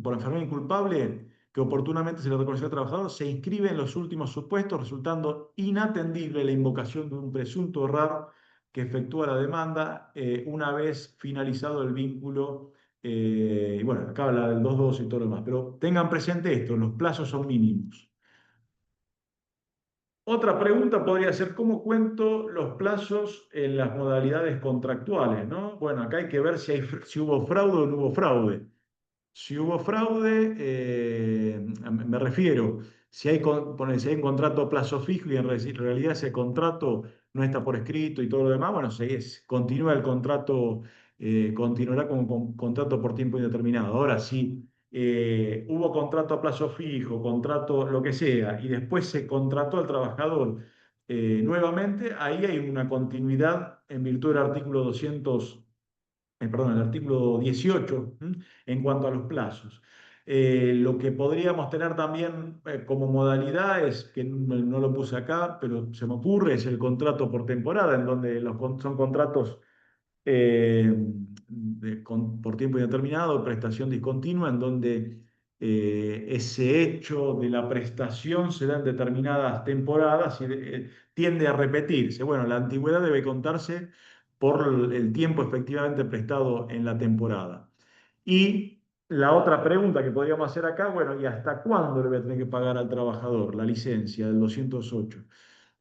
por enfermedad inculpable que oportunamente se le reconoció al trabajador se inscribe en los últimos supuestos, resultando inatendible la invocación de un presunto error que efectúa la demanda una vez finalizado el vínculo. Y bueno, acá habla del 2.2 y todo lo demás, pero tengan presente esto, los plazos son mínimos. Otra pregunta podría ser, ¿cómo cuento los plazos en las modalidades contractuales, ¿no? Bueno, acá hay que ver si hubo fraude o no hubo fraude. Si hubo fraude, me refiero, si hay un contrato a plazo fijo y en realidad ese contrato no está por escrito y todo lo demás, bueno, continúa el contrato, continuará como contrato por tiempo indeterminado. Ahora, si hubo contrato a plazo fijo, contrato lo que sea, y después se contrató al trabajador nuevamente, ahí hay una continuidad en virtud del artículo 200 perdón, el artículo 18, en cuanto a los plazos. Lo que podríamos tener también como modalidad es, que no lo puse acá, pero se me ocurre, es el contrato por temporada, en donde son contratos por tiempo indeterminado, prestación discontinua, en donde ese hecho de la prestación se da en determinadas temporadas y tiende a repetirse. Bueno, la antigüedad debe contarse por el tiempo efectivamente prestado en la temporada. Y la otra pregunta que podríamos hacer acá, bueno, ¿y hasta cuándo le voy a tener que pagar al trabajador la licencia del 208?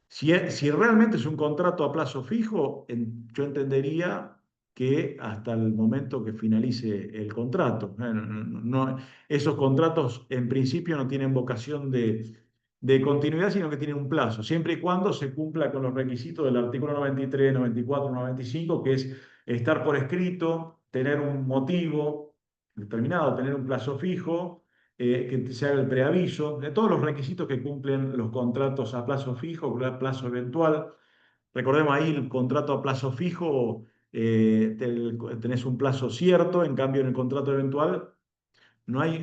Si realmente es un contrato a plazo fijo, yo entendería que hasta el momento que finalice el contrato. Esos contratos en principio no tienen vocación de continuidad, sino que tienen un plazo, siempre y cuando se cumpla con los requisitos del artículo 93, 94, 95, que es estar por escrito, tener un motivo determinado, tener un plazo fijo, que se haga el preaviso, de todos los requisitos que cumplen los contratos a plazo fijo, plazo eventual. Recordemos ahí el contrato a plazo fijo, tenés un plazo cierto, en cambio en el contrato eventual no hay,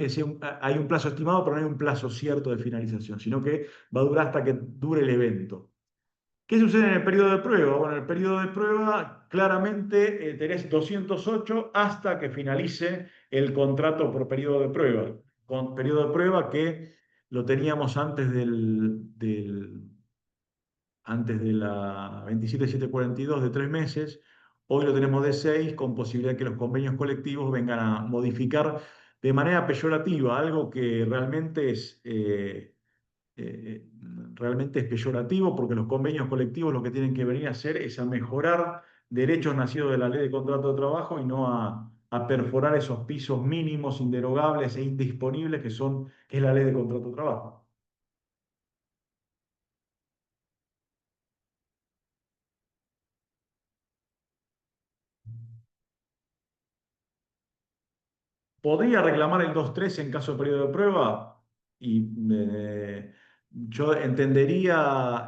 hay un plazo estimado, pero no hay un plazo cierto de finalización, sino que va a durar hasta que dure el evento. ¿Qué sucede en el periodo de prueba? Bueno, en el periodo de prueba claramente tenés 208 hasta que finalice el contrato por periodo de prueba. Con periodo de prueba que lo teníamos antes de la 27742 de 3 meses, hoy lo tenemos de 6 con posibilidad de que los convenios colectivos vengan a modificar de manera peyorativa algo que eh, realmente es peyorativo, porque los convenios colectivos lo que tienen que venir a hacer es a mejorar derechos nacidos de la ley de contrato de trabajo y no a perforar esos pisos mínimos, inderogables e indisponibles que es la ley de contrato de trabajo. Podría reclamar el 2.3 en caso de periodo de prueba y yo entendería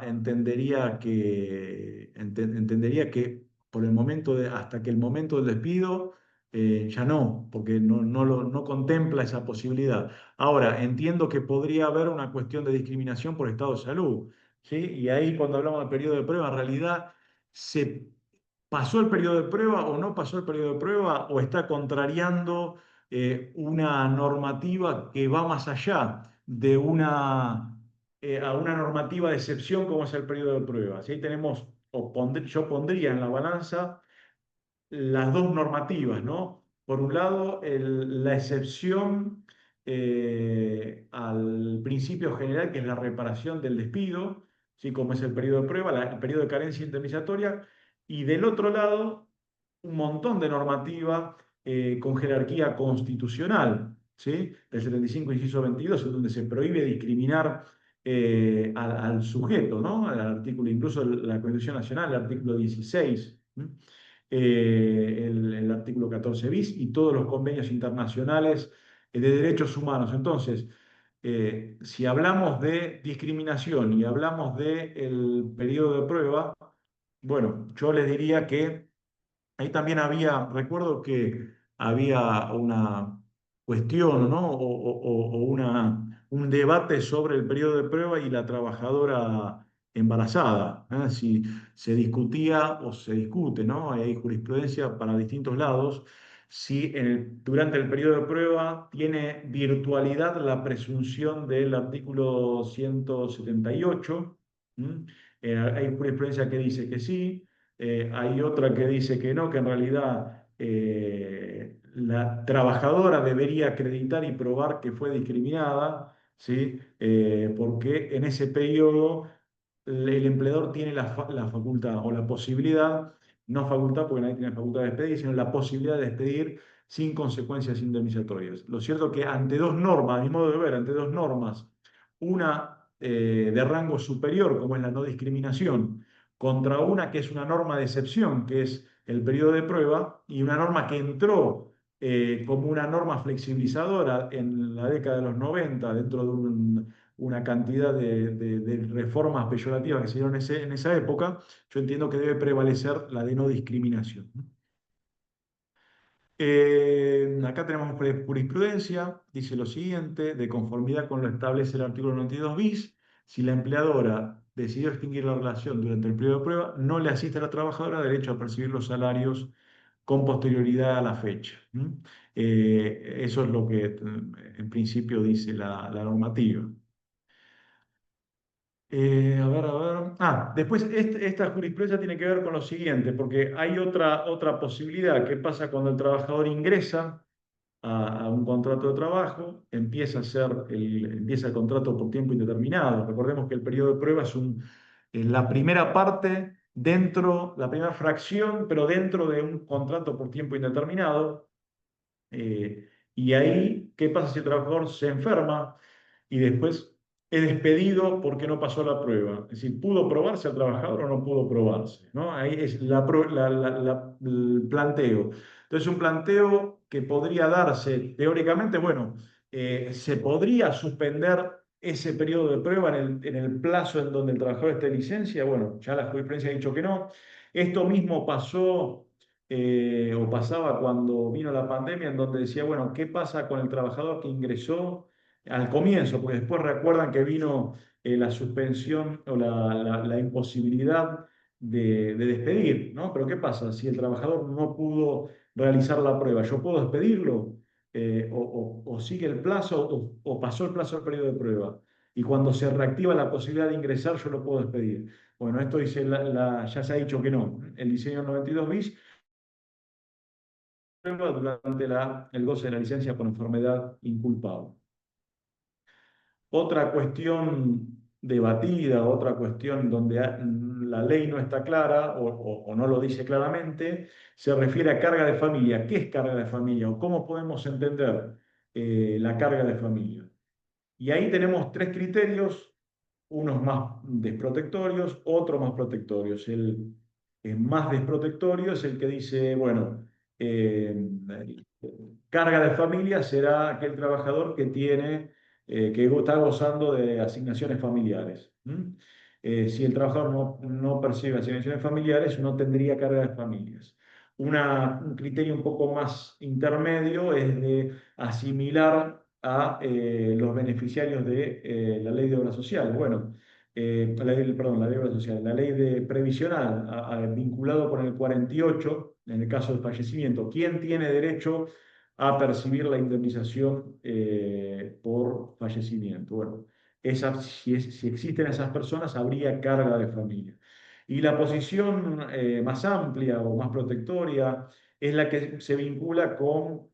que por el momento hasta que el momento del despido ya no, porque no contempla esa posibilidad. Ahora, entiendo que podría haber una cuestión de discriminación por estado de salud, ¿sí? Y ahí cuando hablamos del periodo de prueba, en realidad se pasó el periodo de prueba o no pasó el periodo de prueba o está contrariando una normativa que va más allá de a una normativa de excepción como es el periodo de prueba. ¿Sí? Yo pondría en la balanza las dos normativas, ¿no? Por un lado, la excepción al principio general, que es la reparación del despido, ¿sí? Como es el periodo de prueba, el periodo de carencia indemnizatoria, y del otro lado, un montón de normativa con jerarquía constitucional, ¿sí? Del 75, inciso 22, en donde se prohíbe discriminar al sujeto, ¿no? Al artículo, incluso la Constitución Nacional, el artículo 16, ¿sí? El artículo 14 bis y todos los convenios internacionales de derechos humanos. Entonces, si hablamos de discriminación y hablamos del periodo de prueba, bueno, yo les diría que ahí también recuerdo que había una cuestión, ¿no? Un debate sobre el periodo de prueba y la trabajadora embarazada, ¿eh? Si se discutía o se discute, ¿no? Hay jurisprudencia para distintos lados, si durante el periodo de prueba tiene virtualidad la presunción del artículo 178. ¿M? Hay jurisprudencia que dice que sí, Hay otra que dice que no, que en realidad la trabajadora debería acreditar y probar que fue discriminada, ¿sí? Porque en ese periodo el empleador tiene la facultad o la posibilidad, no facultad porque nadie tiene facultad de despedir, sino la posibilidad de despedir sin consecuencias indemnizatorias. Lo cierto es que ante dos normas, a mi modo de ver, ante dos normas, una de rango superior, como es la no discriminación, contra una que es una norma de excepción, que es el periodo de prueba, y una norma que entró como una norma flexibilizadora en la década de los 90 dentro de una cantidad de reformas peyorativas que se dieron en esa época, yo entiendo que debe prevalecer la de no discriminación. Acá tenemos jurisprudencia, dice lo siguiente: de conformidad con lo establece el artículo 92 bis, si la empleadora decidió extinguir la relación durante el periodo de prueba, no le asiste a la trabajadora derecho a percibir los salarios con posterioridad a la fecha. Eso es lo que en principio dice la normativa. A ver. Después esta jurisprudencia tiene que ver con lo siguiente, porque hay otra posibilidad. ¿Qué pasa cuando el trabajador ingresa a un contrato de trabajo, empieza el contrato por tiempo indeterminado? Recordemos que el periodo de prueba es la primera parte la primera fracción, pero dentro de un contrato por tiempo indeterminado. Y ahí, ¿qué pasa si el trabajador se enferma y después es despedido porque no pasó la prueba? Es decir, ¿pudo probarse al trabajador o no pudo probarse? ¿No? Ahí es el planteo. Entonces, un planteo que podría darse teóricamente, bueno, se podría suspender ese periodo de prueba en el plazo en donde el trabajador esté de licencia. Bueno, ya la jurisprudencia ha dicho que no. Esto mismo pasó o pasaba cuando vino la pandemia, en donde decía, bueno, ¿qué pasa con el trabajador que ingresó al comienzo? Porque después recuerdan que vino la suspensión o la imposibilidad de despedir, ¿no? Pero ¿qué pasa si el trabajador no pudo realizar la prueba? ¿Yo puedo despedirlo? O sigue el plazo o pasó el plazo del periodo de prueba. Y cuando se reactiva la posibilidad de ingresar, yo lo puedo despedir. Bueno, esto dice ya se ha dicho que no. El diseño 92 bis durante el goce de la licencia por enfermedad inculpable. Otra cuestión debatida, otra cuestión donde la ley no está clara o no lo dice claramente, se refiere a carga de familia. ¿Qué es carga de familia o cómo podemos entender la carga de familia? Y ahí tenemos tres criterios, unos más desprotectorios, otros más protectorios. El más desprotectorio es el que dice, bueno, eh, carga de familia será aquel trabajador que está gozando de asignaciones familiares. Si el trabajador no percibe asignaciones familiares, no tendría carga de familias. Un criterio un poco más intermedio es de asimilar a los beneficiarios de la ley de obra social. Bueno, perdón, la ley de obra social, la ley de previsional, vinculado con el 48, en el caso del fallecimiento. ¿Quién tiene derecho a percibir la indemnización por fallecimiento? Bueno, si existen esas personas, habría carga de familia. Y la posición más amplia o más protectoria es la que se vincula con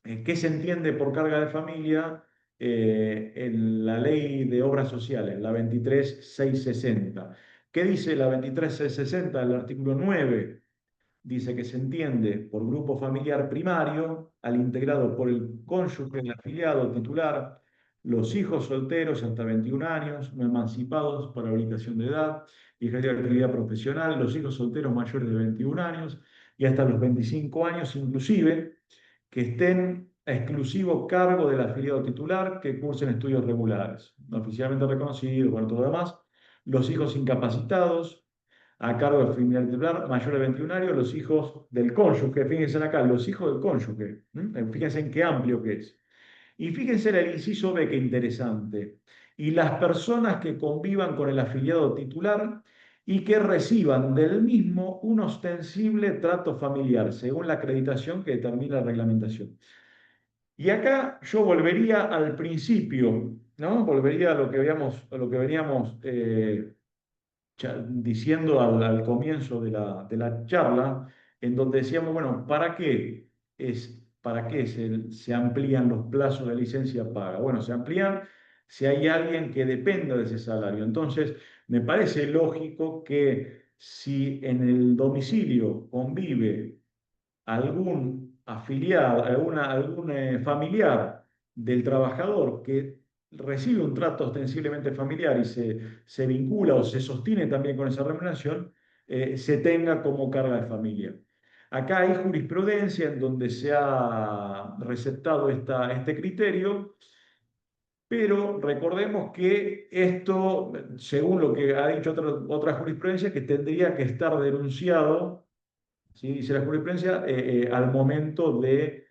qué se entiende por carga de familia en la ley de obras sociales, la 23660. ¿Qué dice la 23660? El artículo 9 dice que se entiende por grupo familiar primario al integrado por el cónyuge, el afiliado titular, los hijos solteros hasta 21 años, no emancipados por habilitación de edad y ejercicio de actividad profesional, los hijos solteros mayores de 21 años y hasta los 25 años inclusive, que estén a exclusivo cargo del afiliado titular, que cursen estudios regulares, no oficialmente reconocidos, bueno, todo lo demás, los hijos incapacitados, a cargo del familiar titular mayor de 21 años, los hijos del cónyuge, fíjense acá, los hijos del cónyuge, fíjense en qué amplio que es. Y fíjense en el inciso B, qué interesante. Y las personas que convivan con el afiliado titular y que reciban del mismo un ostensible trato familiar, según la acreditación que determina la reglamentación. Y acá yo volvería al principio, ¿no? Volvería a lo que veníamos diciendo al comienzo de la charla, en donde decíamos, bueno, ¿para qué se amplían los plazos de licencia paga? Bueno, se amplían si hay alguien que dependa de ese salario. Entonces, me parece lógico que si en el domicilio convive algún afiliado, algún familiar del trabajador que recibe un trato ostensiblemente familiar y se vincula o se sostiene también con esa remuneración, se tenga como carga de familia. Acá hay jurisprudencia en donde se ha receptado este criterio, pero recordemos que esto, según lo que ha dicho otra jurisprudencia, que tendría que estar denunciado, ¿sí? Dice la jurisprudencia, al momento de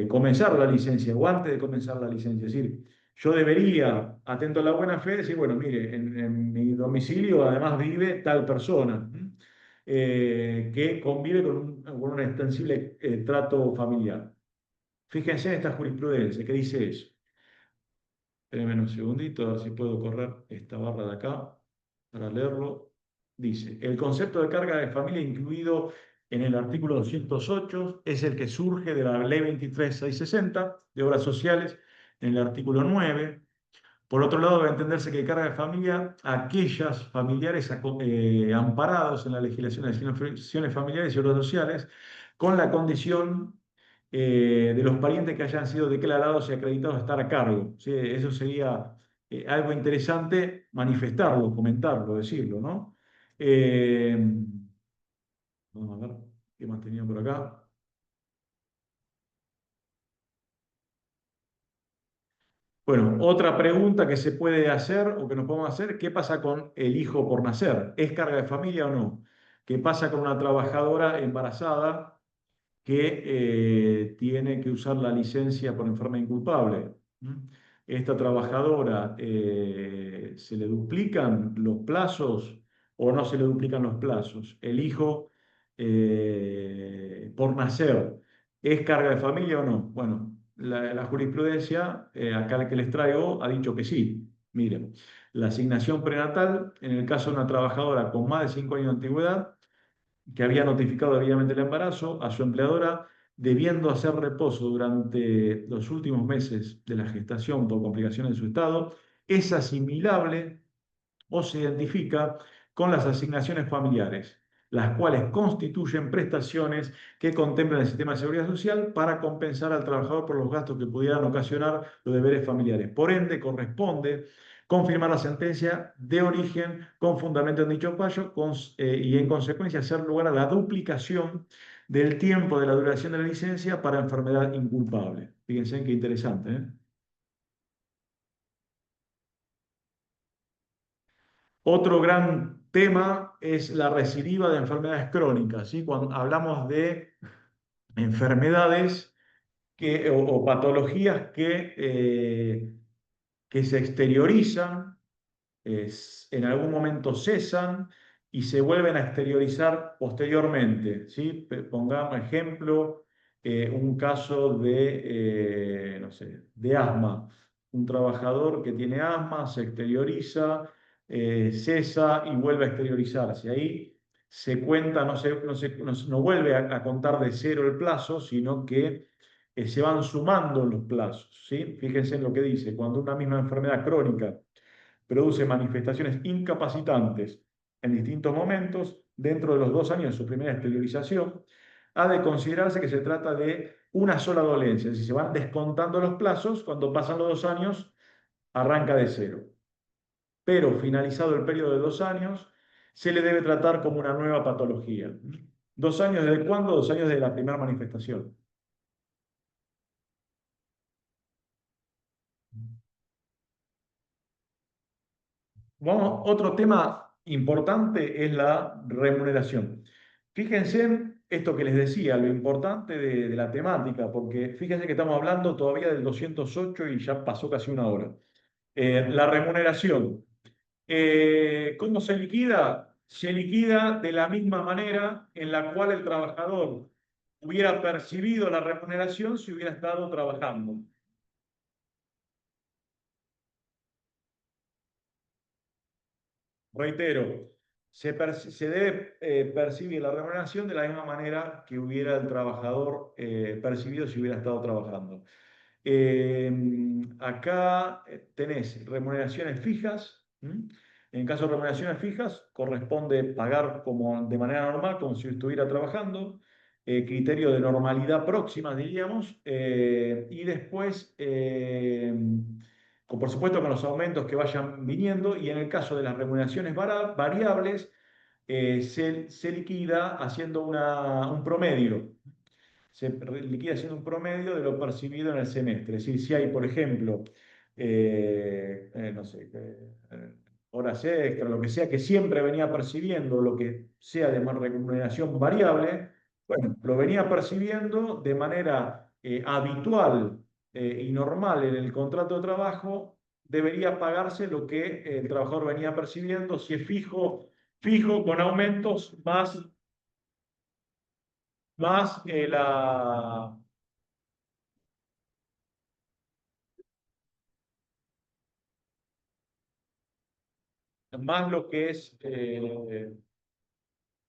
comenzar la licencia o antes de comenzar la licencia. Es decir, yo debería, atento a la buena fe, decir, bueno, mire, en mi domicilio además vive tal persona, que convive con un extensible trato familiar. Fíjense en esta jurisprudencia, ¿qué dice eso? Espérenme un segundito, a ver si puedo correr esta barra de acá para leerlo. Dice, el concepto de carga de familia incluido en el artículo 208 es el que surge de la Ley 23.660 de Obras Sociales en el artículo 9. Por otro lado, debe entenderse que carga de familia aquellas familiares amparados en la legislación de instituciones familiares y obras sociales con la condición de los parientes que hayan sido declarados y acreditados a estar a cargo. ¿Sí? Eso sería algo interesante manifestarlo, comentarlo, decirlo, ¿no? Eh, Vamos a ver qué más tenía por acá. Bueno, otra pregunta que se puede hacer o que nos podemos hacer, ¿qué pasa con el hijo por nacer? ¿Es carga de familia o no? ¿Qué pasa con una trabajadora embarazada que tiene que usar la licencia por enfermedad inculpable? ¿Mm? Esta trabajadora, ¿se le duplican los plazos o no se le duplican los plazos? El hijo por nacer, ¿es carga de familia o no? Bueno, la jurisprudencia, acá la que les traigo, ha dicho que sí. Miren, la asignación prenatal, en el caso de una trabajadora con más de 5 años de antigüedad, que había notificado debidamente el embarazo a su empleadora, debiendo hacer reposo durante los últimos meses de la gestación por complicaciones de su estado, es asimilable o se identifica con las asignaciones familiares, las cuales constituyen prestaciones que contemplan el sistema de seguridad social para compensar al trabajador por los gastos que pudieran ocasionar los deberes familiares. Por ende, corresponde confirmar la sentencia de origen con fundamento en dicho fallo y en consecuencia hacer lugar a la duplicación del tiempo de la duración de la licencia para enfermedad inculpable. Fíjense qué interesante, ¿eh? Otro gran tema es la recidiva de enfermedades crónicas, ¿sí? Cuando hablamos de enfermedades o patologías que se exteriorizan, en algún momento cesan y se vuelven a exteriorizar posteriormente, ¿sí? Pongamos ejemplo, un caso no sé, de asma. Un trabajador que tiene asma se exterioriza, cesa y vuelve a exteriorizarse. Ahí se cuenta, no vuelve a contar de cero el plazo, sino que se van sumando los plazos, ¿sí? Fíjense en lo que dice, cuando una misma enfermedad crónica produce manifestaciones incapacitantes en distintos momentos, dentro de los 2 años de su primera exteriorización, ha de considerarse que se trata de una sola dolencia, es decir, se van descontando los plazos, cuando pasan los 2 años, arranca de cero. Pero finalizado el periodo de 2 años, se le debe tratar como una nueva patología. ¿2 años desde cuándo? 2 años de la primera manifestación. Vamos, otro tema importante es la remuneración. Fíjense en esto que les decía, lo importante de la temática, porque fíjense que estamos hablando todavía del 208 y ya pasó casi una hora. La remuneración. ¿Cómo se liquida? Se liquida de la misma manera en la cual el trabajador hubiera percibido la remuneración si hubiera estado trabajando. Reitero, se debe percibir la remuneración de la misma manera que hubiera el trabajador percibido si hubiera estado trabajando. Eh, Acá tenés remuneraciones fijas. ¿M? En caso de remuneraciones fijas, corresponde pagar como de manera normal, como si estuviera trabajando. Criterio de normalidad próxima, diríamos. Y después, por supuesto, con los aumentos que vayan viniendo. Y en el caso de las remuneraciones variables, se liquida haciendo un promedio, liquida haciendo un promedio de lo percibido en el semestre. Es decir, si hay, por ejemplo, no sé, horas extra, lo que sea, que siempre venía percibiendo, lo que sea de remuneración variable, bueno, lo venía percibiendo de manera habitual y normal en el contrato de trabajo, debería pagarse lo que el trabajador venía percibiendo. Si es fijo con aumentos más más lo que es, estoy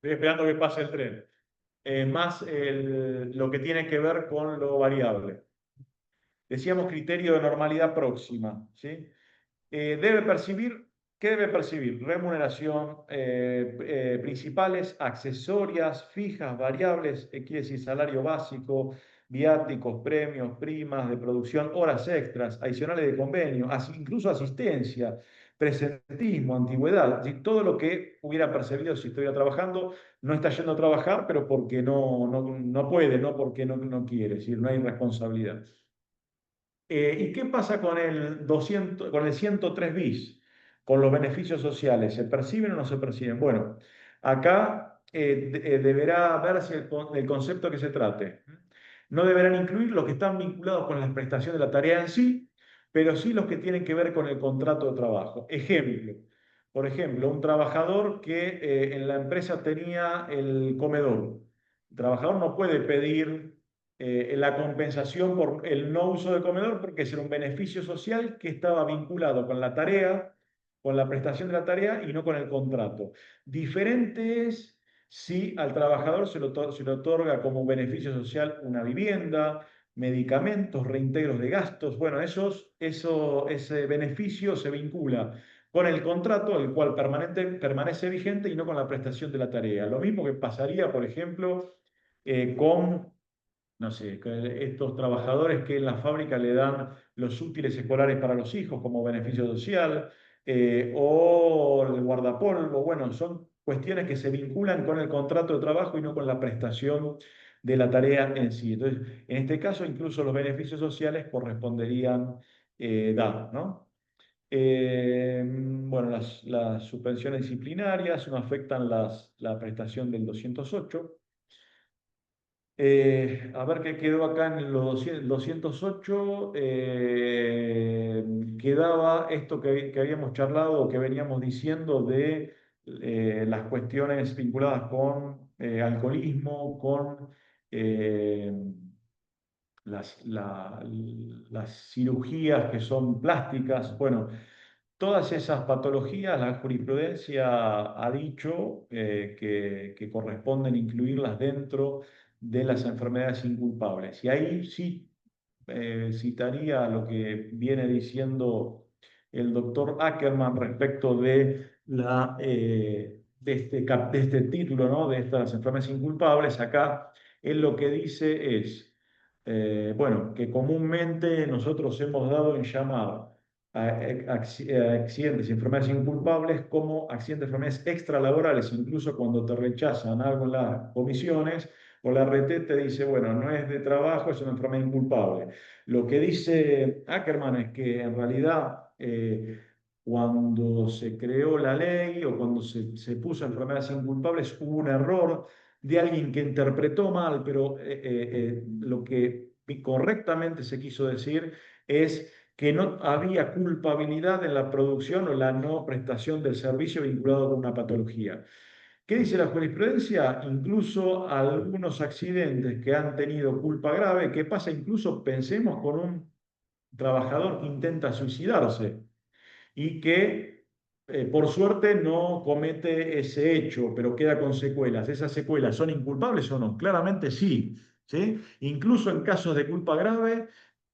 esperando que pase el tren, más lo que tiene que ver con lo variable. Decíamos criterio de normalidad próxima, ¿sí? Debe percibir, ¿qué debe percibir? Remuneración, principales, accesorias, fijas, variables, quiere decir salario básico, viáticos, premios, primas de producción, horas extras, adicionales de convenio, incluso asistencia, presentismo, antigüedad, ¿sí? Todo lo que hubiera percibido si estuviera trabajando, no está yendo a trabajar, pero porque no puede, no porque no quiere, es decir, no hay responsabilidad. ¿Y qué pasa con el 200, con el 103 bis? Con los beneficios sociales, ¿se perciben o no se perciben? Bueno, acá deberá verse el concepto que se trate. No deberán incluir los que están vinculados con la prestación de la tarea en sí, pero sí los que tienen que ver con el contrato de trabajo. Ejemplo, por ejemplo, un trabajador que en la empresa tenía el comedor. El trabajador no puede pedir la compensación por el no uso de comedor, porque ese era un beneficio social que estaba vinculado con la tarea, con la prestación de la tarea y no con el contrato. Diferente es si al trabajador se le otorga como beneficio social una vivienda, medicamentos, reintegros de gastos. Bueno, ese beneficio se vincula con el contrato, el cual permanece vigente y no con la prestación de la tarea. Lo mismo que pasaría, por ejemplo, con no sé, estos trabajadores que en la fábrica le dan los útiles escolares para los hijos como beneficio social, o el guardapolvo. Bueno, son cuestiones que se vinculan con el contrato de trabajo y no con la prestación de la tarea en sí. Entonces, en este caso, incluso los beneficios sociales corresponderían dar, ¿no? Bueno, las suspensiones disciplinarias no afectan la prestación del 208. A ver qué quedó acá en los 208. Quedaba esto que habíamos charlado o que veníamos diciendo de las cuestiones vinculadas con alcoholismo, con eh, las cirugías que son plásticas. Bueno, todas esas patologías, la jurisprudencia ha dicho que corresponden incluirlas dentro de las enfermedades inculpables. Y ahí sí citaría lo que viene diciendo el doctor Ackerman respecto de este título, ¿no? De estas enfermedades inculpables. Acá él lo que dice es, bueno, que comúnmente nosotros hemos dado en llamar accidentes y enfermedades inculpables como accidentes y enfermedades extralaborales, incluso cuando te rechazan algo en las comisiones o la RT te dice, bueno, no es de trabajo, es una enfermedad inculpable. Lo que dice Ackerman es que en realidad cuando se creó la ley o cuando se puso enfermedades inculpables hubo un error de alguien que interpretó mal, pero lo que correctamente se quiso decir es que no había culpabilidad en la producción o la no prestación del servicio vinculado con una patología. ¿Qué dice la jurisprudencia? Incluso algunos accidentes que han tenido culpa grave, ¿qué pasa? Incluso pensemos con un trabajador que intenta suicidarse y que por suerte no comete ese hecho, pero queda con secuelas. ¿Esas secuelas son inculpables o no? Claramente sí, ¿sí? Incluso en casos de culpa grave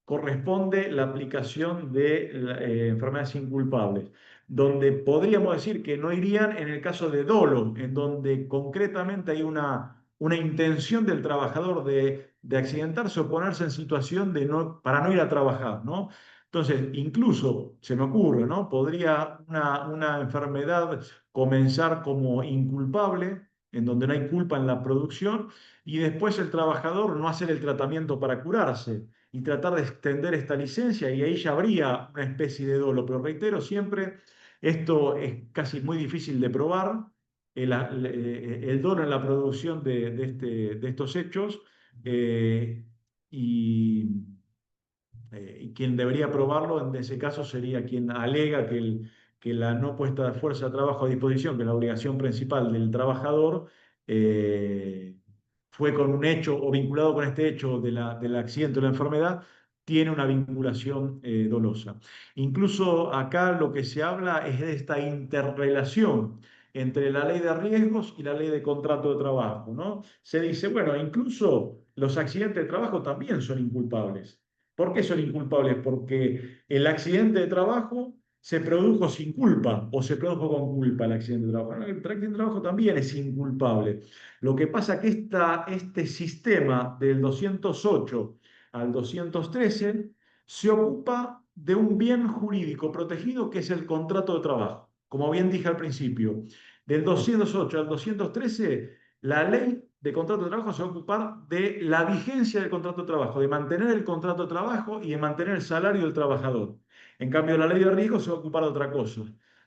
corresponde la aplicación de enfermedades inculpables, donde podríamos decir que no irían en el caso de dolo, en donde concretamente hay una intención del trabajador de accidentarse o ponerse en situación de no, para no ir a trabajar, ¿no? Entonces, incluso se me ocurre, ¿no? Podría una enfermedad comenzar como inculpable, en donde no hay culpa en la producción, y después el trabajador no hacer el tratamiento para curarse y tratar de extender esta licencia, y ahí ya habría una especie de dolo. Pero reitero, siempre esto es casi muy difícil de probar, el dolo en la producción de estos hechos, eh, y y quien debería probarlo en ese caso sería quien alega que la no puesta de fuerza de trabajo a disposición, que es la obligación principal del trabajador, eh, fue con un hecho o vinculado con este hecho del accidente o la enfermedad, tiene una vinculación dolosa. Incluso acá lo que se habla es de esta interrelación entre la ley de riesgos y la ley de contrato de trabajo, ¿no? Se dice, bueno, incluso los accidentes de trabajo también son inculpables. ¿Por qué son inculpables? Porque el accidente de trabajo se produjo sin culpa o se produjo con culpa el accidente de trabajo. No, el accidente de trabajo también es inculpable. Lo que pasa es que este sistema del 208 al 213 se ocupa de un bien jurídico protegido que es el contrato de trabajo. Como bien dije al principio, del 208 al 213 la ley de contrato de trabajo se va a ocupar de la vigencia del contrato de trabajo, de mantener el contrato de trabajo y de mantener el salario del trabajador. En cambio, la ley de riesgo se va a ocupar de otra cosa,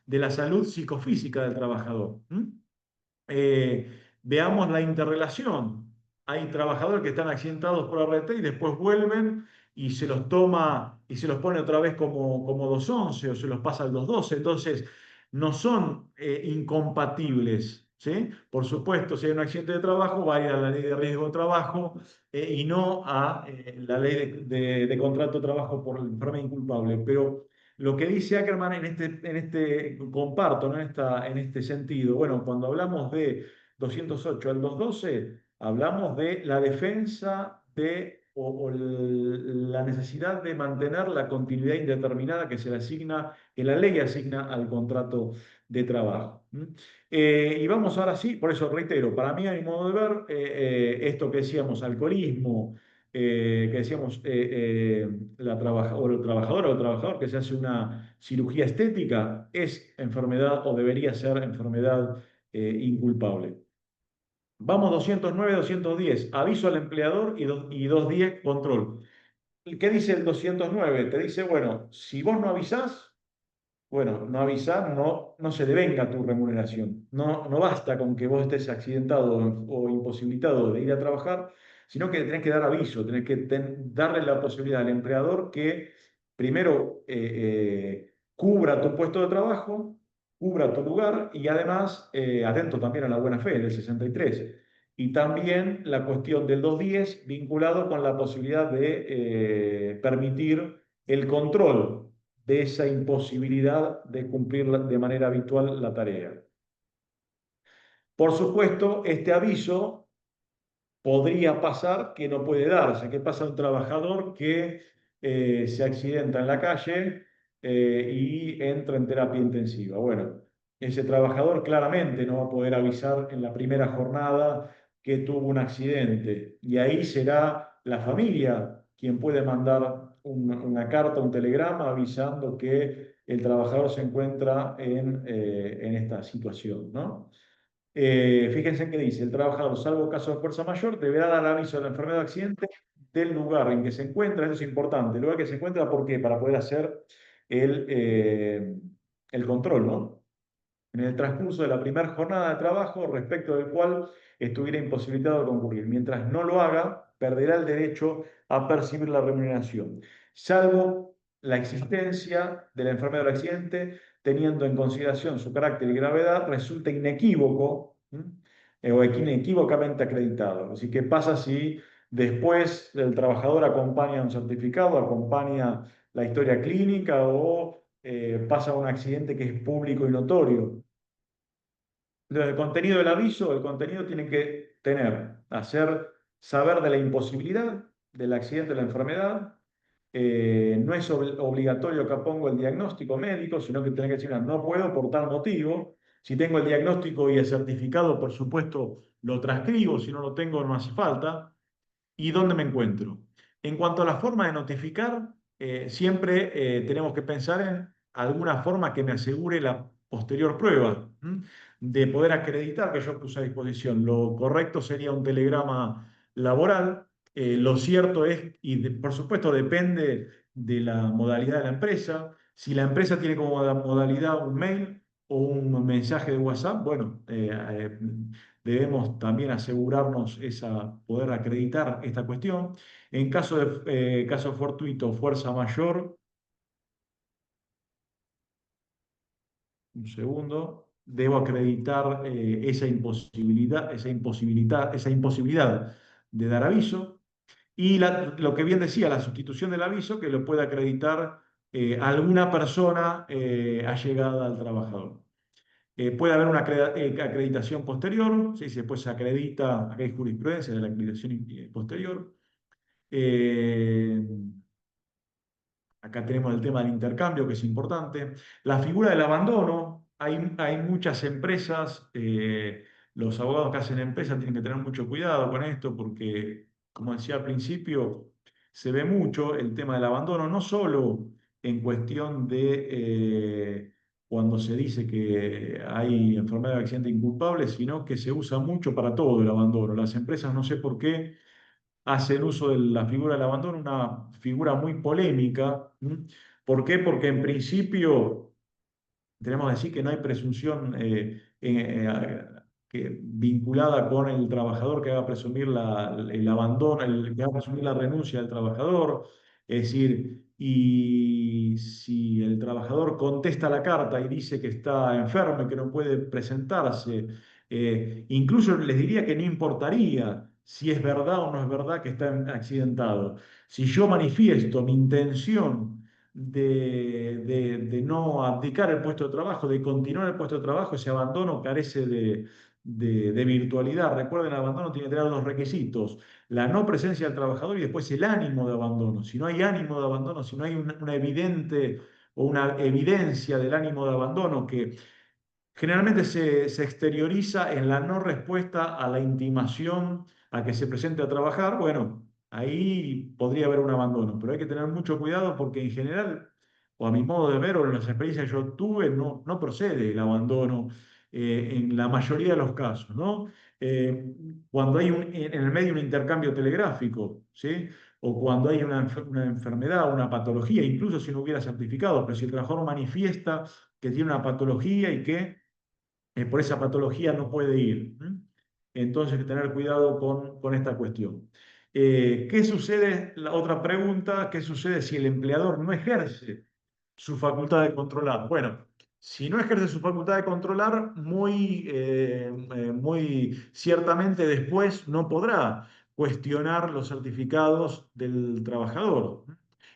de la salud psicofísica del trabajador. Veamos la interrelación. Hay trabajadores que están accidentados por RT y después vuelven y se los toma y se los pone otra vez como 211 o se los pasa al 212. Entonces, no son incompatibles, ¿sí? Por supuesto, si hay un accidente de trabajo, va a ir a la ley de riesgo de trabajo y no a la ley de contrato de trabajo por enfermedad inculpable. Pero lo que dice Ackerman comparto, ¿no? En este sentido. Bueno, cuando hablamos de 208 al 212, hablamos de la defensa o la necesidad de mantener la continuidad indeterminada que se le asigna, que la ley asigna al contrato de trabajo. Y vamos ahora sí, por eso reitero, para mí, a mi modo de ver, esto que decíamos, alcoholismo, que decíamos, o el trabajadora o el trabajador que se hace una cirugía estética es enfermedad o debería ser enfermedad inculpable. Vamos 209, 210, aviso al empleador y 210, control. ¿Qué dice el 209? Te dice, bueno, si vos no avisás, bueno, no avisar, no se devenga tu remuneración. No basta con que vos estés accidentado o imposibilitado de ir a trabajar, sino que tenés que dar aviso, tenés que darle la posibilidad al empleador que primero cubra tu puesto de trabajo, cubra tu lugar y además, atento también a la buena fe del 63. Y también la cuestión del 210 vinculado con la posibilidad de permitir el control de esa imposibilidad de cumplir de manera habitual la tarea. Por supuesto, este aviso podría pasar que no puede darse. ¿Qué pasa a un trabajador que se accidenta en la calle y entra en terapia intensiva? Bueno, ese trabajador claramente no va a poder avisar en la primera jornada que tuvo un accidente y ahí será la familia quien puede mandar una carta, un telegrama avisando que el trabajador se encuentra en esta situación, ¿no? Fíjense que dice, el trabajador, salvo caso de fuerza mayor, deberá dar aviso de la enfermedad o accidente del lugar en que se encuentra. Eso es importante. El lugar que se encuentra, ¿por qué? Para poder hacer el control, ¿no? En el transcurso de la primera jornada de trabajo respecto del cual estuviera imposibilitado de concurrir. Mientras no lo haga, perderá el derecho a percibir la remuneración, salvo la existencia de la enfermedad o accidente, teniendo en consideración su carácter y gravedad, resulta inequívoco o inequívocamente acreditado. Así que pasa si después el trabajador acompaña un certificado, acompaña la historia clínica o pasa un accidente que es público y notorio. El contenido del aviso, el contenido tiene que saber de la imposibilidad del accidente o la enfermedad. No es obligatorio que ponga el diagnóstico médico, sino que tiene que decir, no puedo por tal motivo. Si tengo el diagnóstico y el certificado, por supuesto, lo transcribo, si no lo tengo, no hace falta. ¿Y dónde me encuentro? En cuanto a la forma de notificar, siempre tenemos que pensar en alguna forma que me asegure la posterior prueba, de poder acreditar que yo puse a disposición. Lo correcto sería un telegrama laboral. Lo cierto es, por supuesto depende de la modalidad de la empresa. Si la empresa tiene como modalidad un mail o un mensaje de WhatsApp, bueno, debemos también asegurarnos poder acreditar esta cuestión. En caso fortuito, fuerza mayor, un segundo, debo acreditar esa imposibilidad de dar aviso. Y lo que bien decía, la sustitución del aviso, que lo puede acreditar alguna persona allegada al trabajador. Puede haber una acreditación posterior, ¿sí? Después se acredita, acá hay jurisprudencia de la acreditación posterior. Eh, Acá tenemos el tema del intercambio, que es importante. La figura del abandono, hay muchas empresas, los abogados que hacen empresas tienen que tener mucho cuidado con esto, porque, como decía al principio, se ve mucho el tema del abandono, no solo en cuestión de cuando se dice que hay enfermedad o accidente inculpable, sino que se usa mucho para todo el abandono. Las empresas, no sé por qué hacen uso de la figura del abandono, una figura muy polémica. ¿Por qué? Porque en principio tenemos que decir que no hay presunción vinculada con el trabajador que va a presumir el abandono, que va a presumir la renuncia del trabajador. Es decir, y si el trabajador contesta la carta y dice que está enfermo y que no puede presentarse, incluso les diría que no importaría si es verdad o no es verdad que está accidentado. Si yo manifiesto mi intención de no abdicar el puesto de trabajo, de continuar el puesto de trabajo, ese abandono carece de virtualidad. Recuerden, el abandono tiene que tener dos requisitos: la no presencia del trabajador y después el ánimo de abandono. Si no hay ánimo de abandono, si no hay una evidente o una evidencia del ánimo de abandono que generalmente se exterioriza en la no respuesta a la intimación a que se presente a trabajar, bueno, ahí podría haber un abandono, pero hay que tener mucho cuidado porque en general, o a mi modo de ver, o en las experiencias que yo tuve, no procede el abandono en la mayoría de los casos, ¿no? Eh, Cuando hay en el medio un intercambio telegráfico, ¿sí? O cuando hay una enfermedad, una patología, incluso si no hubiera certificado, pero si el trabajador manifiesta que tiene una patología y que por esa patología no puede ir. Entonces hay que tener cuidado con esta cuestión. ¿Qué sucede? La otra pregunta, ¿qué sucede si el empleador no ejerce su facultad de controlar? Bueno, si no ejerce su facultad de controlar, muy ciertamente después no podrá cuestionar los certificados del trabajador.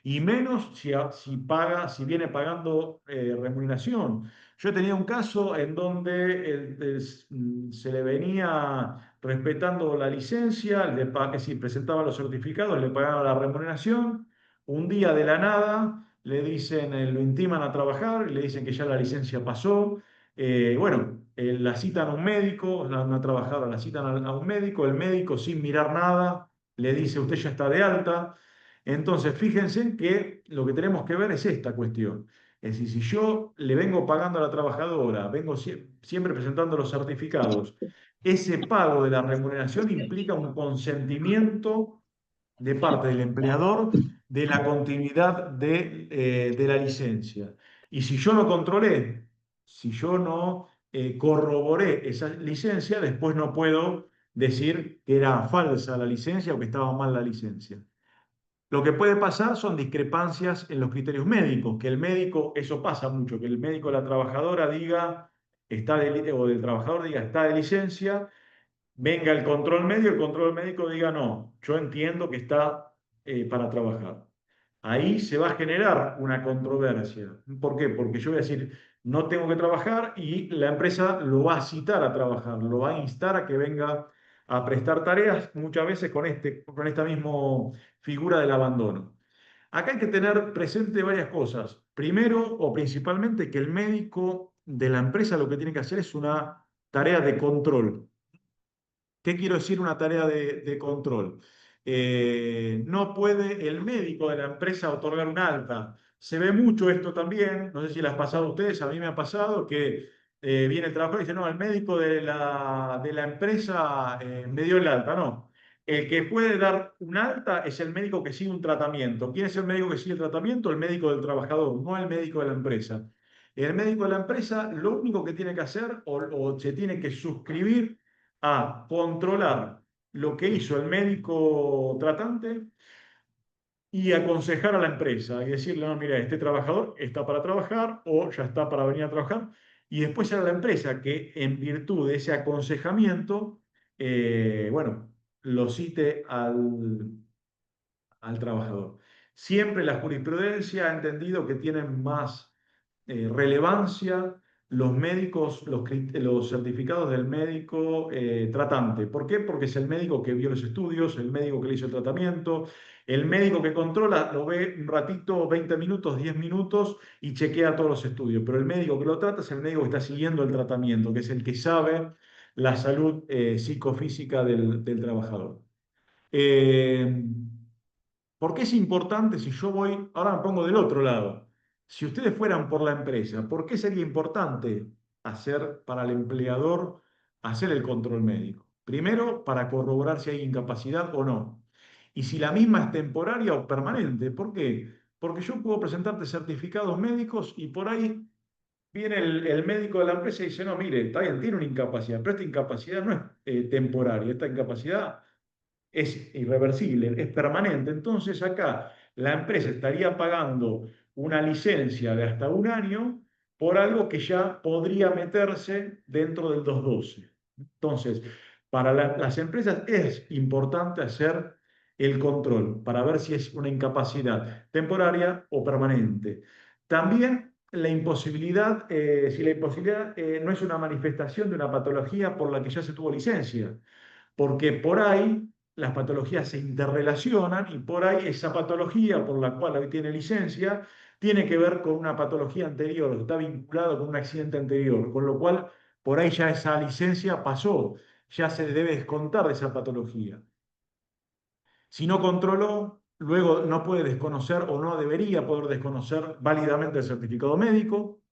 Y menos si viene pagando remuneración. Yo he tenido un caso en donde se le venía respetando la licencia, es decir, presentaba los certificados, le pagaban la remuneración. Un día de la nada le dicen, lo intiman a trabajar, le dicen que ya la licencia pasó. Bueno, la citan a un médico, una trabajadora la citan a un médico, el médico sin mirar nada le dice: usted ya está de alta. Entonces, fíjense que lo que tenemos que ver es esta cuestión. Es decir, si yo le vengo pagando a la trabajadora, vengo siempre presentando los certificados, ese pago de la remuneración implica un consentimiento de parte del empleador de la continuidad de la licencia. Y si yo no controlé, si yo no corroboré esa licencia, después no puedo decir que era falsa la licencia o que estaba mal la licencia. Lo que puede pasar son discrepancias en los criterios médicos, que el médico, eso pasa mucho, que el médico de la trabajadora diga, o del trabajador diga está de licencia, venga el control médico diga no, yo entiendo que está para trabajar. ahí se va a generar una controversia. ¿Por qué? Porque yo voy a decir, no tengo que trabajar y la empresa lo va a citar a trabajar, lo va a instar a que venga a prestar tareas, muchas veces con esta misma figura del abandono. Acá hay que tener presente varias cosas. Primero o principalmente que el médico de la empresa lo que tiene que hacer es una tarea de control. ¿Qué quiero decir una tarea de control? No puede el médico de la empresa otorgar un alta. Se ve mucho esto también, no sé si les ha pasado a ustedes, a mí me ha pasado que viene el trabajador y dice, no, el médico de la empresa me dio el alta. No, el que puede dar un alta es el médico que sigue un tratamiento. ¿Quién es el médico que sigue el tratamiento? El médico del trabajador, no el médico de la empresa. El médico de la empresa lo único que tiene que hacer o se tiene que suscribir a controlar lo que hizo el médico tratante y aconsejar a la empresa y decirle, no, mira, este trabajador está para trabajar o ya está para venir a trabajar. Y después será la empresa que en virtud de ese aconsejamiento, bueno, lo cite al trabajador. Siempre la jurisprudencia ha entendido que tienen más relevancia los médicos, los certificados del médico tratante. ¿Por qué? Porque es el médico que vio los estudios, el médico que le hizo el tratamiento, el médico que controla, lo ve un ratito, 20 minutos, 10 minutos y chequea todos los estudios. Pero el médico que lo trata es el médico que está siguiendo el tratamiento, que es el que sabe la salud psicofísica del trabajador. Eh, ¿Por qué es importante si yo voy, ahora me pongo del otro lado, si ustedes fueran por la empresa, ¿por qué sería importante hacer para el empleador hacer el control médico? Primero, para corroborar si hay incapacidad o no. Y si la misma es temporaria o permanente. ¿Por qué? Porque yo puedo presentarte certificados médicos y por ahí viene el médico de la empresa y dice, no, mire, está bien, tiene una incapacidad, pero esta incapacidad no es temporaria, esta incapacidad es irreversible, es permanente. Entonces acá la empresa estaría pagando una licencia de hasta un año por algo que ya podría meterse dentro del 212. Entonces, para las empresas es importante hacer el control para ver si es una incapacidad temporaria o permanente. También la imposibilidad, si la imposibilidad no es una manifestación de una patología por la que ya se tuvo licencia, porque por ahí las patologías se interrelacionan y por ahí esa patología por la cual hoy tiene licencia tiene que ver con una patología anterior, está vinculado con un accidente anterior, con lo cual por ahí ya esa licencia pasó, ya se debe descontar de esa patología. Si no controló, luego no puede desconocer o no debería poder desconocer válidamente el certificado médico.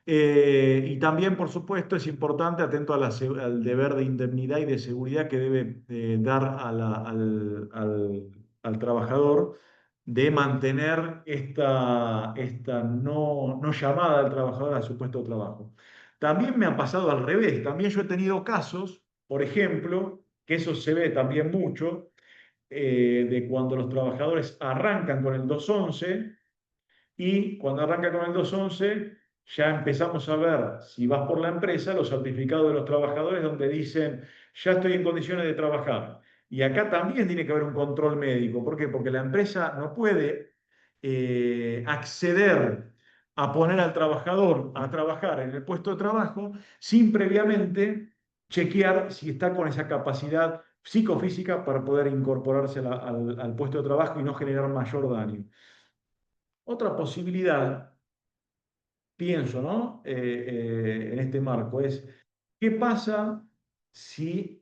Y también, por supuesto, es importante, atento a al deber de indemnidad y de seguridad que debe dar al trabajador, de mantener esta no llamada del trabajador a su puesto de trabajo. También me ha pasado al revés, también yo he tenido casos, por ejemplo, que eso se ve también mucho, de cuando los trabajadores arrancan con el 211 y cuando arranca con el 211 ya empezamos a ver, si vas por la empresa, los certificados de los trabajadores donde dicen, ya estoy en condiciones de trabajar. Y acá también tiene que haber un control médico. ¿Por qué? Porque la empresa no puede acceder a poner al trabajador a trabajar en el puesto de trabajo sin previamente chequear si está con esa capacidad psicofísica para poder incorporarse al puesto de trabajo y no generar mayor daño. Otra posibilidad, pienso, ¿no? En este marco es, ¿qué pasa si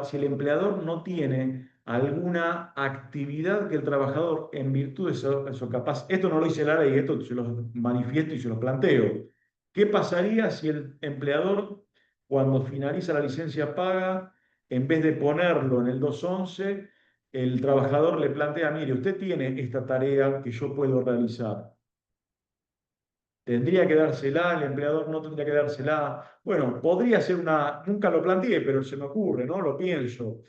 si el empleador no tiene alguna actividad que el trabajador, en virtud de eso capaz, esto no lo dice la ley, esto se lo manifiesto y se lo planteo, ¿qué pasaría si el empleador, cuando finaliza la licencia paga, en vez de ponerlo en el 211, el trabajador le plantea, mire, usted tiene esta tarea que yo puedo realizar? ¿Tendría que dársela? ¿El empleador no tendría que dársela? Bueno, podría ser una, nunca lo planteé, pero se me ocurre, ¿no? Lo pienso.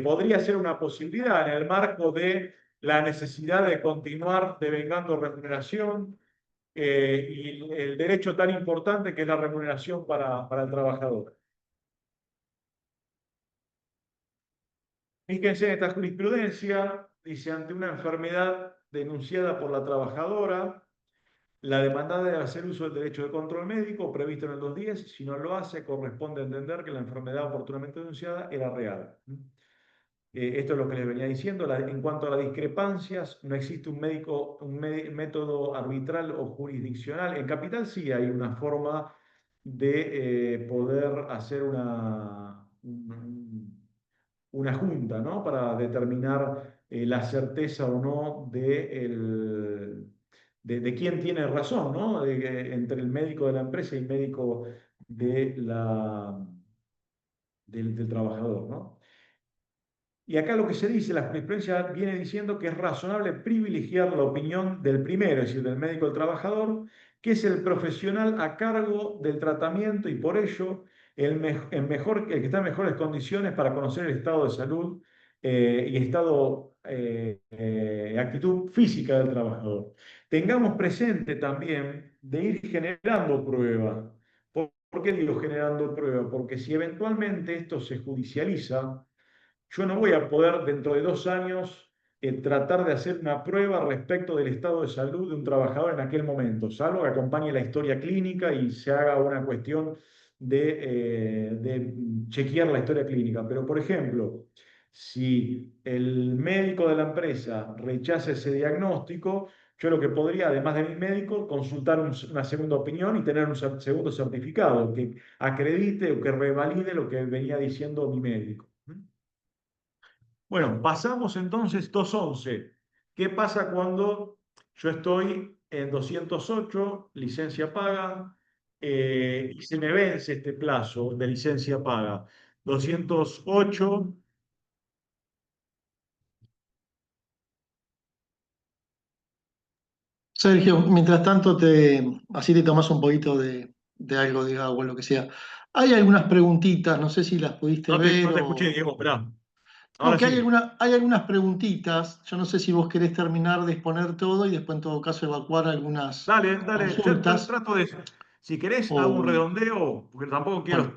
Podría ser una posibilidad en el marco de la necesidad de continuar devengando remuneración y el derecho tan importante que es la remuneración para el trabajador. Fíjense en esta jurisprudencia, dice, ante una enfermedad denunciada por la trabajadora. La demandada debe hacer uso del derecho de control médico previsto en el 210. Si no lo hace, corresponde entender que la enfermedad oportunamente denunciada era real. Esto es lo que les venía diciendo. En cuanto a las discrepancias, no existe método arbitral o jurisdiccional. En Capital sí hay una forma de poder hacer una junta, ¿no? Para determinar la certeza o no de quién tiene razón, ¿no? Entre el médico de la empresa y el médico de del trabajador, ¿no? Y acá lo que se dice, la jurisprudencia viene diciendo que es razonable privilegiar la opinión del primero, es decir, del médico del trabajador, que es el profesional a cargo del tratamiento y por ello el que está en mejores condiciones para conocer el estado de salud y actitud física del trabajador. Tengamos presente también de ir generando prueba. ¿Por qué digo generando prueba? Porque si eventualmente esto se judicializa, yo no voy a poder dentro de 2 años tratar de hacer una prueba respecto del estado de salud de un trabajador en aquel momento, salvo que acompañe la historia clínica y se haga una cuestión de chequear la historia clínica. Pero, por ejemplo, si el médico de la empresa rechaza ese diagnóstico, yo lo que podría, además de mi médico, consultar una segunda opinión y tener un segundo certificado que acredite o que revalide lo que venía diciendo mi médico. Bueno, pasamos entonces 211. ¿Qué pasa cuando yo estoy en 208, licencia paga, y se me vence este plazo de licencia paga? 208. Sergio, mientras tanto, así te tomas un poquito de algo de agua, lo que sea. Hay algunas preguntitas, no sé si las pudiste No ver te escuché, o... Diego, esperá. No, Ahora que sí. hay algunas preguntitas, yo no sé si vos querés terminar de exponer todo y después en todo caso evacuar algunas Dale, dale. Yo consultas trato de. Si querés, hago un o... redondeo, porque tampoco quiero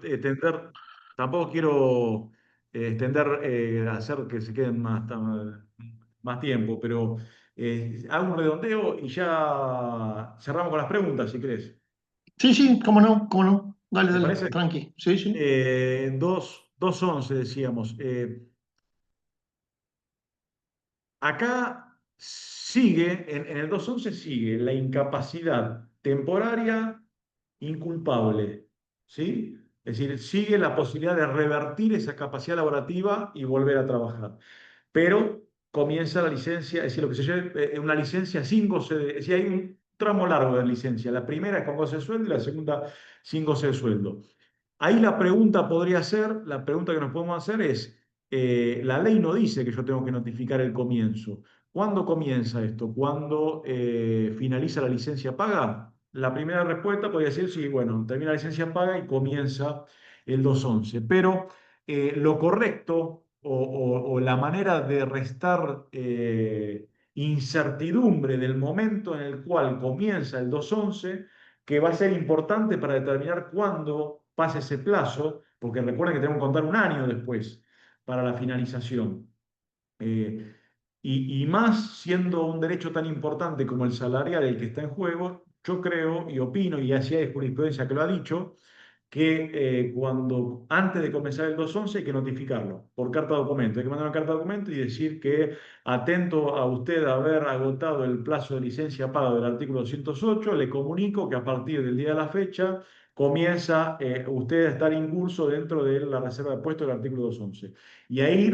Bueno, hacer que se queden más tiempo, pero hago un redondeo y ya cerramos con las preguntas, si querés. sí, sí, cómo no, cómo no. Dale, ¿Te dale, parece? tranqui. Sí, sí. 211 decíamos. Acá sigue, en el 211 sigue la incapacidad temporaria inculpable, ¿sí? Es decir, sigue la posibilidad de revertir esa capacidad laborativa y volver a trabajar. Pero comienza la licencia, es decir, lo que se llama una licencia sin goce es decir, hay un tramo largo de licencia. La primera es con goce de sueldo y la segunda sin goce de sueldo. Ahí la pregunta podría ser, la pregunta que nos podemos hacer es, la ley no dice que yo tengo que notificar el comienzo. ¿Cuándo comienza esto? ¿Cuándo finaliza la licencia paga? La primera respuesta podría decir, sí, bueno, termina la licencia paga y comienza el 211. Pero lo correcto o la manera de restar incertidumbre del momento en el cual comienza el 211 que va a ser importante para determinar cuándo pasa ese plazo, porque recuerden que tenemos que contar un año después para la finalización. Eh, y más siendo un derecho tan importante como el salarial el que está en juego, yo creo y opino, y así hay jurisprudencia que lo ha dicho, que antes de comenzar el 211 hay que notificarlo por carta documento. Hay que mandar una carta documento y decir que atento a usted haber agotado el plazo de licencia paga del artículo 208, le comunico que a partir del día de la fecha comienza usted a estar incurso dentro de la reserva de puestos del artículo 211. Y ahí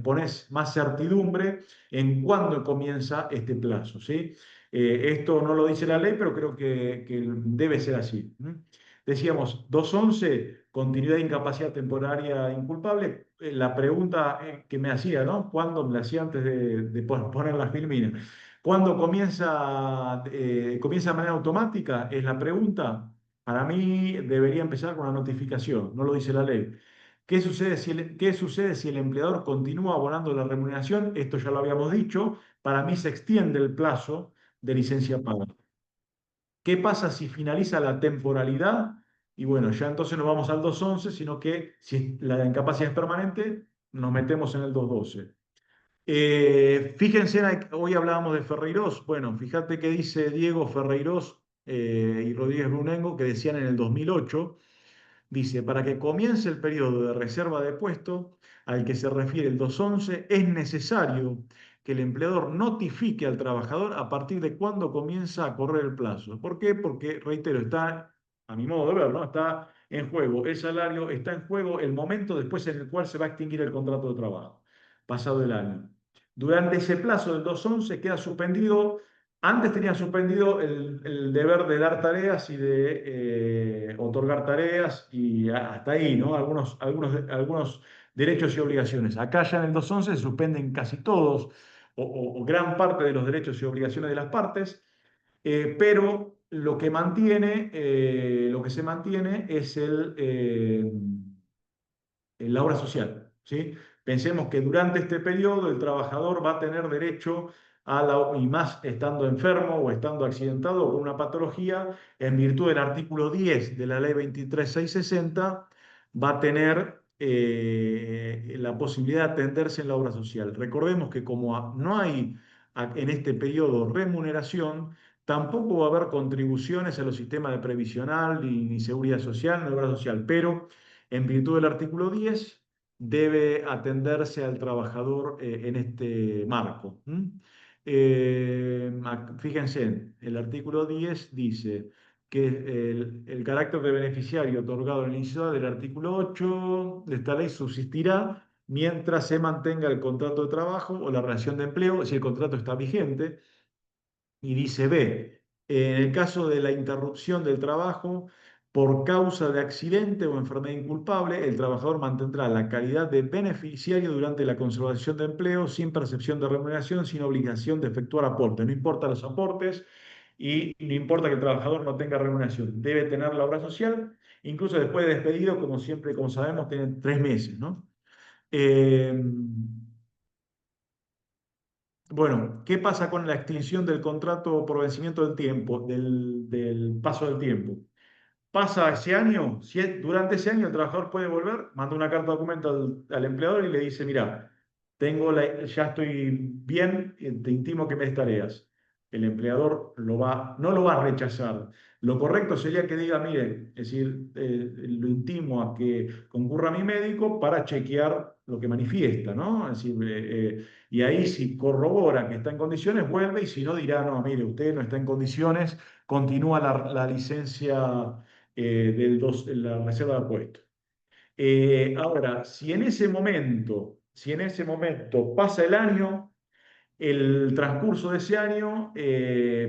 pones más certidumbre en cuándo comienza este plazo, ¿sí? Esto no lo dice la ley, pero creo que debe ser así. Decíamos, 211, continuidad de incapacidad temporaria inculpable. La pregunta que me hacía, ¿no? ¿Cuándo me la hacía antes de poner las filminas? ¿Cuándo comienza de manera automática? Es la pregunta. Para mí debería empezar con la notificación, no lo dice la ley. ¿Qué sucede si el empleador continúa abonando la remuneración? Esto ya lo habíamos dicho. Para mí se extiende el plazo de licencia paga. ¿Qué pasa si finaliza la temporalidad? Y bueno, ya entonces no vamos al 211, sino que si la incapacidad es permanente, nos metemos en el 212. Fíjense, hoy hablábamos de Ferreirós. Bueno, fíjate que dice Diego Ferreirós y Rodríguez Brunengo, que decían en el 2008. Dice, para que comience el periodo de reserva de puesto al que se refiere el 211, es necesario que el empleador notifique al trabajador a partir de cuándo comienza a correr el plazo. ¿Por qué? Porque, reitero, está, a mi modo de ver, ¿no? Está en juego el salario, está en juego el momento después en el cual se va a extinguir el contrato de trabajo, pasado el año. Durante ese plazo del 211 queda suspendido. Antes tenía suspendido el deber de dar tareas y de otorgar tareas y hasta ahí, ¿no? Algunos derechos y obligaciones. Acá ya en el 211 se suspenden casi todos o gran parte de los derechos y obligaciones de las partes, pero lo que se mantiene es en la obra social, ¿sí? Pensemos que durante este periodo el trabajador va a tener derecho y más estando enfermo o estando accidentado o con una patología, en virtud del artículo 10 de la ley 23660, va a tener la posibilidad de atenderse en la obra social. Recordemos que como no hay en este periodo remuneración, tampoco va a haber contribuciones a los sistemas de previsional ni seguridad social ni obra social, pero en virtud del artículo 10, debe atenderse al trabajador en este marco. Fíjense, el artículo 10 dice que el carácter de beneficiario otorgado en el inciso del artículo 8 de esta ley subsistirá mientras se mantenga el contrato de trabajo o la relación de empleo, si el contrato está vigente. Y dice B, en el caso de la interrupción del trabajo por causa de accidente o enfermedad inculpable, el trabajador mantendrá la calidad de beneficiario durante la conservación de empleo sin percepción de remuneración, sin obligación de efectuar aportes. No importa los aportes y no importa que el trabajador no tenga remuneración. Debe tener la obra social, incluso después de despedido, como siempre, como sabemos, tiene 3 meses, ¿no? Eh, bueno, ¿qué pasa con la extinción del contrato por vencimiento del tiempo, del paso del tiempo? Pasa ese año, si durante ese año el trabajador puede volver, manda una carta de documento al empleador y le dice, mira, ya estoy bien, te intimo que me des tareas. El empleador no lo va a rechazar. Lo correcto sería que diga, mire, es decir, lo intimo a que concurra a mi médico para chequear lo que manifiesta, ¿no? Es decir, y ahí si corrobora que está en condiciones, vuelve y si no dirá, no, mire, usted no está en condiciones, continúa la licencia la reserva de puestos. Ahora, si en ese momento pasa el año, el transcurso de ese año,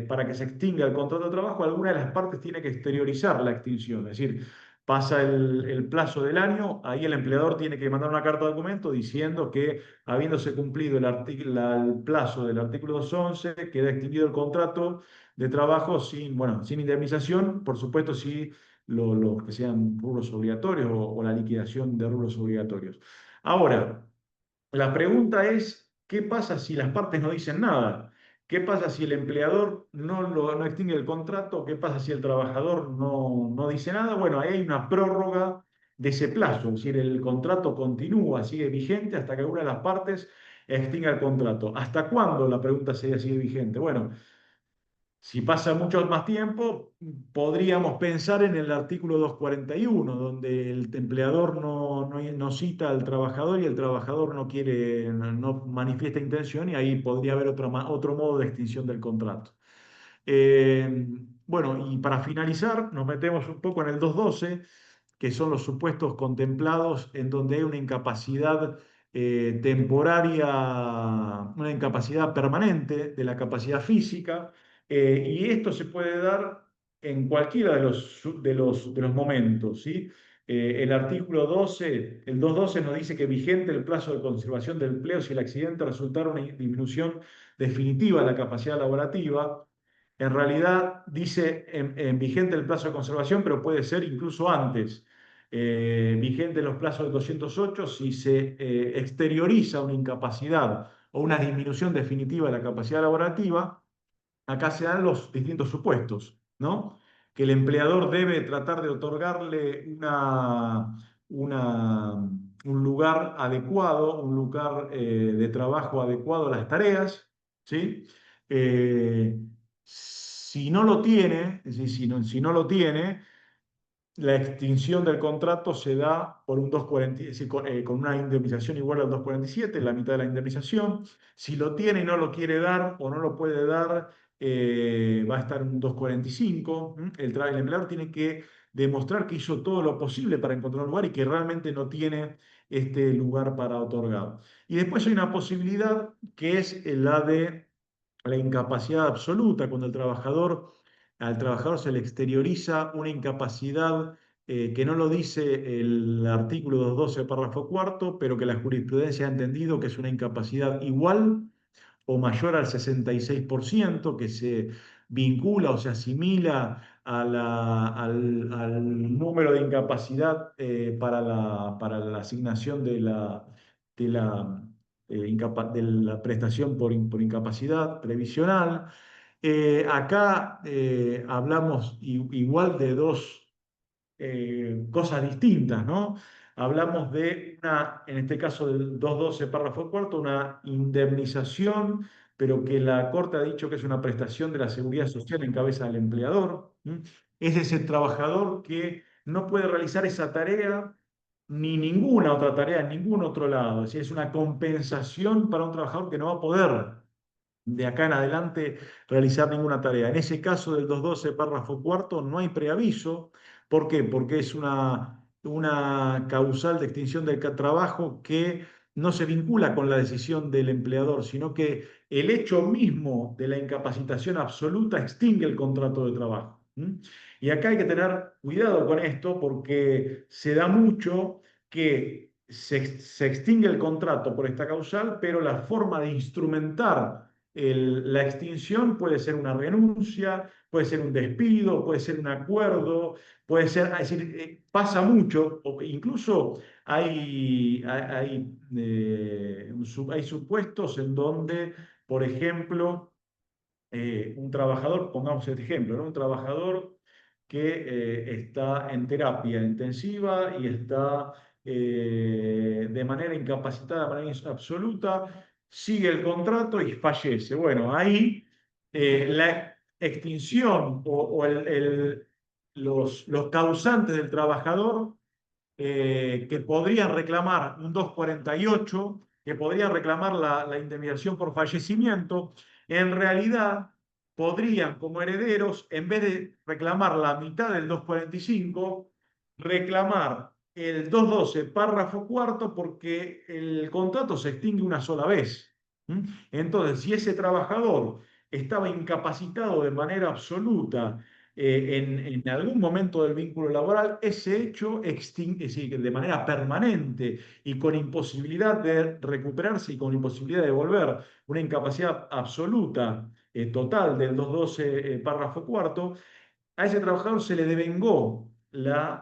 para que se extinga el contrato de trabajo, alguna de las partes tiene que exteriorizar la extinción. Es decir, pasa el plazo del año, ahí el empleador tiene que mandar una carta de documento diciendo que, habiéndose cumplido el plazo del artículo 211, queda extinguido el contrato de trabajo sin indemnización, por supuesto, si los que sean rubros obligatorios o la liquidación de rubros obligatorios. Ahora, la pregunta es, ¿qué pasa si las partes no dicen nada? ¿Qué pasa si el empleador no extingue el contrato? ¿Qué pasa si el trabajador no dice nada? Bueno, ahí hay una prórroga de ese plazo, es decir, el contrato continúa, sigue vigente hasta que una de las partes extinga el contrato. ¿Hasta cuándo? La pregunta sería, sigue vigente. Bueno, si pasa mucho más tiempo, podríamos pensar en el artículo 241, donde el empleador no cita al trabajador y el trabajador no manifiesta intención, y ahí podría haber otro modo de extinción del contrato. Eh, bueno, y para finalizar, nos metemos un poco en el 212, que son los supuestos contemplados en donde hay una incapacidad temporaria, una incapacidad permanente de la capacidad física, y esto se puede dar en cualquiera de los momentos, ¿sí? El artículo 12, el 212 nos dice que vigente el plazo de conservación del empleo si el accidente resultara una disminución definitiva de la capacidad laborativa. En realidad dice en vigente el plazo de conservación, pero puede ser incluso antes. Vigente los plazos de 208 si se exterioriza una incapacidad o una disminución definitiva de la capacidad laborativa. Acá se dan los distintos supuestos, ¿no? Que el empleador debe tratar de otorgarle una un lugar adecuado, un lugar de trabajo adecuado a las tareas, ¿sí? Eh, si no lo tiene, es decir, si no lo tiene, la extinción del contrato se da por un 2,40, es decir, con una indemnización igual al 2,47, la mitad de la indemnización. Si lo tiene y no lo quiere dar o no lo puede dar, va a estar en un 2,45. El empleador tiene que demostrar que hizo todo lo posible para encontrar un lugar y que realmente no tiene este lugar para otorgar. Y después hay una posibilidad que es la de la incapacidad absoluta, cuando al trabajador se le exterioriza una incapacidad que no lo dice el artículo 212, párrafo cuarto, pero que la jurisprudencia ha entendido que es una incapacidad igual o mayor al 66%, que se vincula o se asimila al número de incapacidad para la asignación de la, de la prestación por incapacidad previsional. Acá hablamos igual de dos cosas distintas, ¿no? Hablamos de una, en este caso del 212, párrafo cuarto, una indemnización, pero que la Corte ha dicho que es una prestación de la seguridad social en cabeza del empleador. Es ese trabajador que no puede realizar esa tarea ni ninguna otra tarea en ningún otro lado. Es decir, es una compensación para un trabajador que no va a poder de acá en adelante realizar ninguna tarea. En ese caso del 212, párrafo cuarto, no hay preaviso. ¿Por qué? Porque es una causal de extinción del trabajo que no se vincula con la decisión del empleador, sino que el hecho mismo de la incapacitación absoluta extingue el contrato de trabajo. Y acá hay que tener cuidado con esto porque se da mucho que se extingue el contrato por esta causal, pero la forma de instrumentar la extinción puede ser una renuncia, puede ser un despido, puede ser un acuerdo, puede ser, es decir, pasa mucho, o incluso hay supuestos en donde, por ejemplo, un trabajador, pongamos este ejemplo, ¿no? Un trabajador que está en terapia intensiva y está de manera incapacitada, de manera absoluta, sigue el contrato y fallece. Bueno, ahí la extinción o los causantes del trabajador que podrían reclamar un 248, que podrían reclamar la indemnización por fallecimiento, en realidad podrían, como herederos, en vez de reclamar la mitad del 245, reclamar el 212, párrafo cuarto, porque el contrato se extingue una sola vez. Entonces, si ese trabajador estaba incapacitado de manera absoluta en algún momento del vínculo laboral, ese hecho es decir, de manera permanente y con imposibilidad de recuperarse y con imposibilidad de volver, una incapacidad absoluta, total del 212, párrafo cuarto, a ese trabajador se le devengó la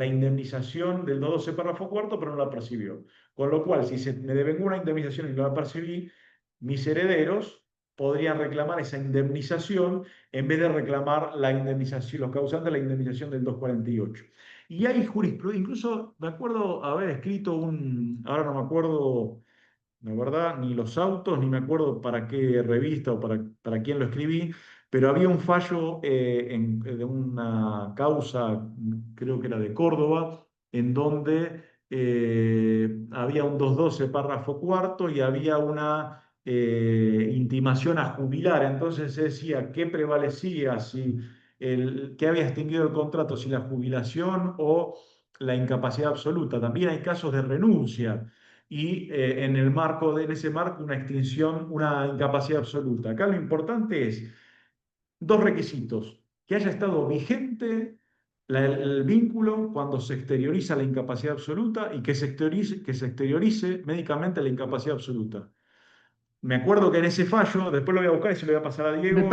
indemnización del 212, párrafo cuarto, pero no la percibió. Con lo cual, si se me devengó una indemnización y no la percibí, mis herederos podrían reclamar esa indemnización en vez de reclamar la indemnización, los causantes de la indemnización del 248. Y hay jurisprudencia, incluso me acuerdo haber escrito ahora no me acuerdo, la verdad, ni los autos, ni me acuerdo para qué revista o para quién lo escribí, pero había un fallo de una causa, creo que era de Córdoba, en donde había un 212, párrafo cuarto, y había una intimación a jubilar. Entonces se decía qué prevalecía, si qué había extinguido el contrato, si la jubilación o la incapacidad absoluta. También hay casos de renuncia y en ese marco una extinción, una incapacidad absoluta. Acá lo importante es dos requisitos: que haya estado vigente el vínculo cuando se exterioriza la incapacidad absoluta y que se exteriorice médicamente la incapacidad absoluta. Me acuerdo que en ese fallo, después lo voy a buscar y se lo voy a pasar a Diego Me y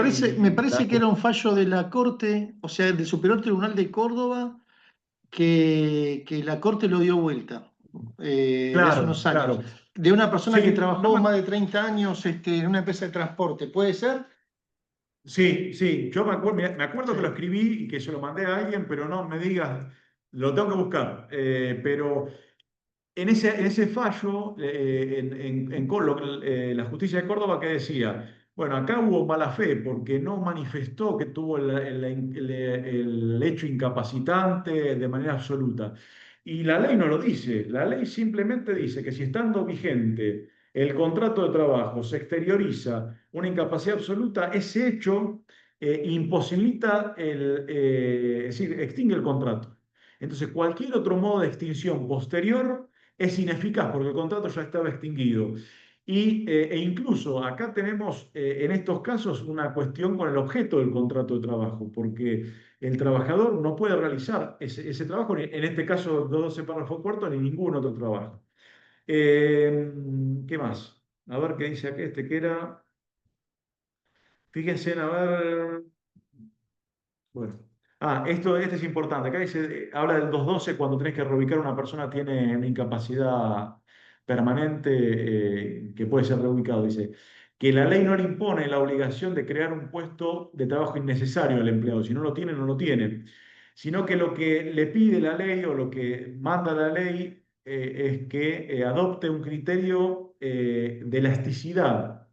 parece que era un fallo de la Corte, o sea, del Superior Tribunal de Córdoba, que la Corte lo dio vuelta de hace claro, unos años, claro. de una persona que Sí, no trabajó me, más de 30 años en una empresa de transporte. ¿Puede ser? sí, sí, yo me acuerdo, me acuerdo Sí. que lo escribí y que se lo mandé a alguien, pero no me digas lo tengo que buscar, pero en ese fallo, la justicia de Córdoba que decía, bueno, acá hubo mala fe porque no manifestó que tuvo el hecho incapacitante de manera absoluta. Y la ley no lo dice, la ley simplemente dice que si estando vigente el contrato de trabajo se exterioriza una incapacidad absoluta, ese hecho imposibilita es decir, extingue el contrato. Entonces, cualquier otro modo de extinción posterior es ineficaz porque el contrato ya estaba extinguido. E incluso acá tenemos en estos casos una cuestión con el objeto del contrato de trabajo, porque el trabajador no puede realizar ese trabajo, en este caso 12 párrafo cuarto, ni ningún otro trabajo. ¿Qué más? A ver qué dice aquí este que era. Fíjense, a ver. Bueno. Este es importante. Acá dice, habla del 212 cuando tenés que reubicar a una persona tiene una incapacidad permanente que puede ser reubicado. Dice que la ley no le impone la obligación de crear un puesto de trabajo innecesario al empleado. Si no lo tiene, no lo tiene. Sino que lo que le pide la ley o lo que manda la ley es que adopte un criterio de elasticidad.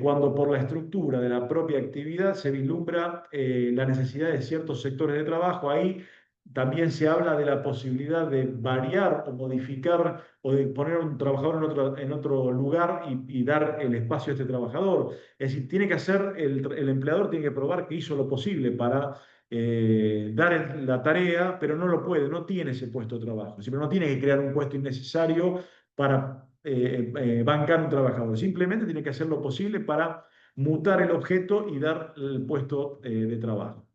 Cuando por la estructura de la propia actividad se vislumbra la necesidad de ciertos sectores de trabajo. Ahí también se habla de la posibilidad de variar o modificar o de poner a un trabajador en otro lugar y dar el espacio a este trabajador. Es decir, tiene que hacer, el empleador tiene que probar que hizo lo posible para dar la tarea, pero no lo puede, no tiene ese puesto de trabajo. Siempre no tiene que crear un puesto innecesario para bancar un trabajador. Simplemente tiene que hacer lo posible para mutar el objeto y dar el puesto de trabajo.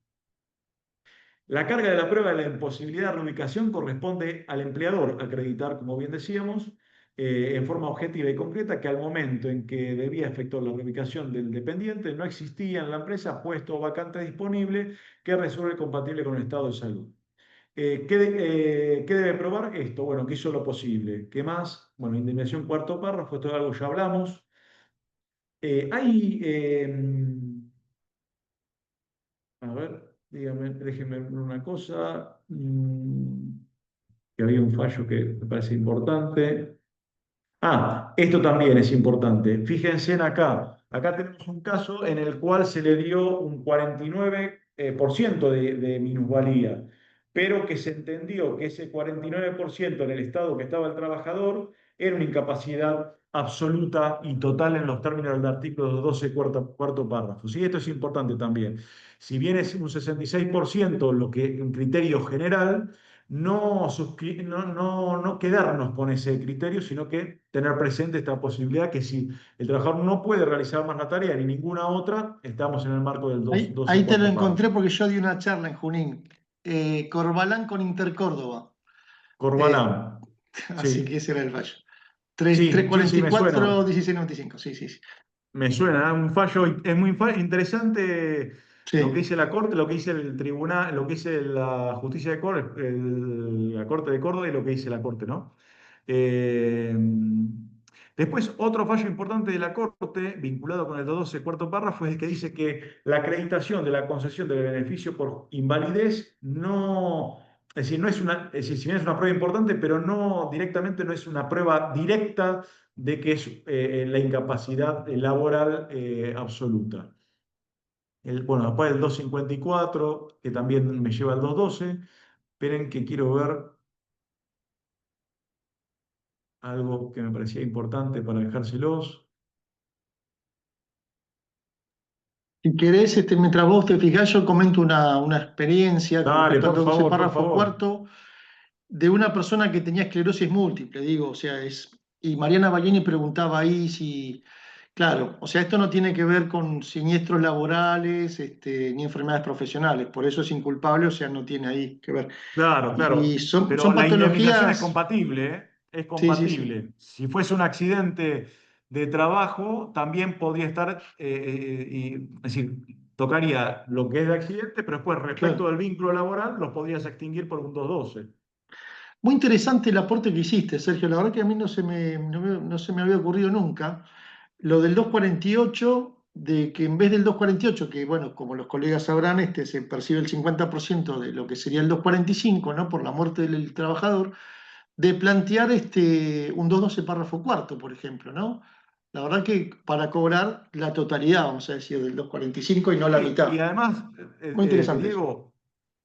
La carga de la prueba de la imposibilidad de reubicación corresponde al empleador acreditar, como bien decíamos, en forma objetiva y concreta que al momento en que debía efectuar la reubicación del dependiente no existía en la empresa puesto o vacante disponible que resuelve compatible con el estado de salud. ¿Qué debe probar esto? Bueno, que hizo lo posible. ¿Qué más? Bueno, indemnización cuarto párrafo, esto es algo que ya hablamos. Hay, a ver, dígame, déjenme ver una cosa, que había un fallo que me parece importante. Esto también es importante. Fíjense en acá. Acá tenemos un caso en el cual se le dio un 49% de minusvalía, pero que se entendió que ese 49% en el estado que estaba el trabajador era una incapacidad absoluta y total en los términos del artículo 12, cuarto párrafo. Sí, esto es importante también. Si bien es un 66% lo que un criterio general, no quedarnos con ese criterio, sino que tener presente esta posibilidad que si el trabajador no puede realizar más la tarea ni ninguna otra, estamos en el marco del Ahí 12 te lo cuarto encontré párrafo. porque yo di una charla en Junín. Corbalán con Intercórdoba. Eh, Corbalán. Así que Sí, ese era el fallo. sí, sí, sí, me suena. 344, 1695. Sí, sí, sí. Me suena, un fallo, es muy interesante lo que Sí. dice la Corte, lo que dice el Tribunal, lo que dice la Justicia de Córdoba, la Corte de Córdoba y lo que dice la Corte, ¿no? Eh, Después, otro fallo importante de la Corte, vinculado con el 212, cuarto párrafo, es el que dice que la acreditación de la concesión del beneficio por invalidez no, es decir, no es una, es decir, si bien es una prueba importante, pero no directamente no es una prueba directa de que es la incapacidad laboral absoluta. Bueno, después el 254, que también me lleva al 212. Esperen que quiero ver algo que me parecía importante para dejárselos. Si querés, mientras vos te fijás, yo comento una experiencia con Dale, respecto al por 12 favor, por párrafo favor. cuarto de una persona que tenía esclerosis múltiple, digo, o sea, y Mariana Ballini preguntaba ahí si, claro, o sea, esto no tiene que ver con siniestros laborales, ni enfermedades profesionales, por eso es inculpable, o sea, no tiene ahí que ver. Claro, Y claro. Pero son la indemnización es patologías, compatible, ¿eh? Es sí, sí, sí. compatible. Si fuese un accidente de trabajo, también podría estar, es decir, tocaría lo que es de accidente, pero después, respecto Claro. del vínculo laboral, los podrías extinguir por un 212. Muy interesante el aporte que hiciste, Sergio. La verdad que a mí no se me había ocurrido nunca. Lo del 248. de que en vez del 2,48, que bueno, como los colegas sabrán, se percibe el 50% de lo que sería el 2,45, ¿no? Por la muerte del trabajador, de plantear un 212 párrafo cuarto, por ejemplo, ¿no? La verdad que para cobrar la totalidad, vamos a decir, del 2,45 y no la Sí, y mitad. además, Muy interesante eso. Diego,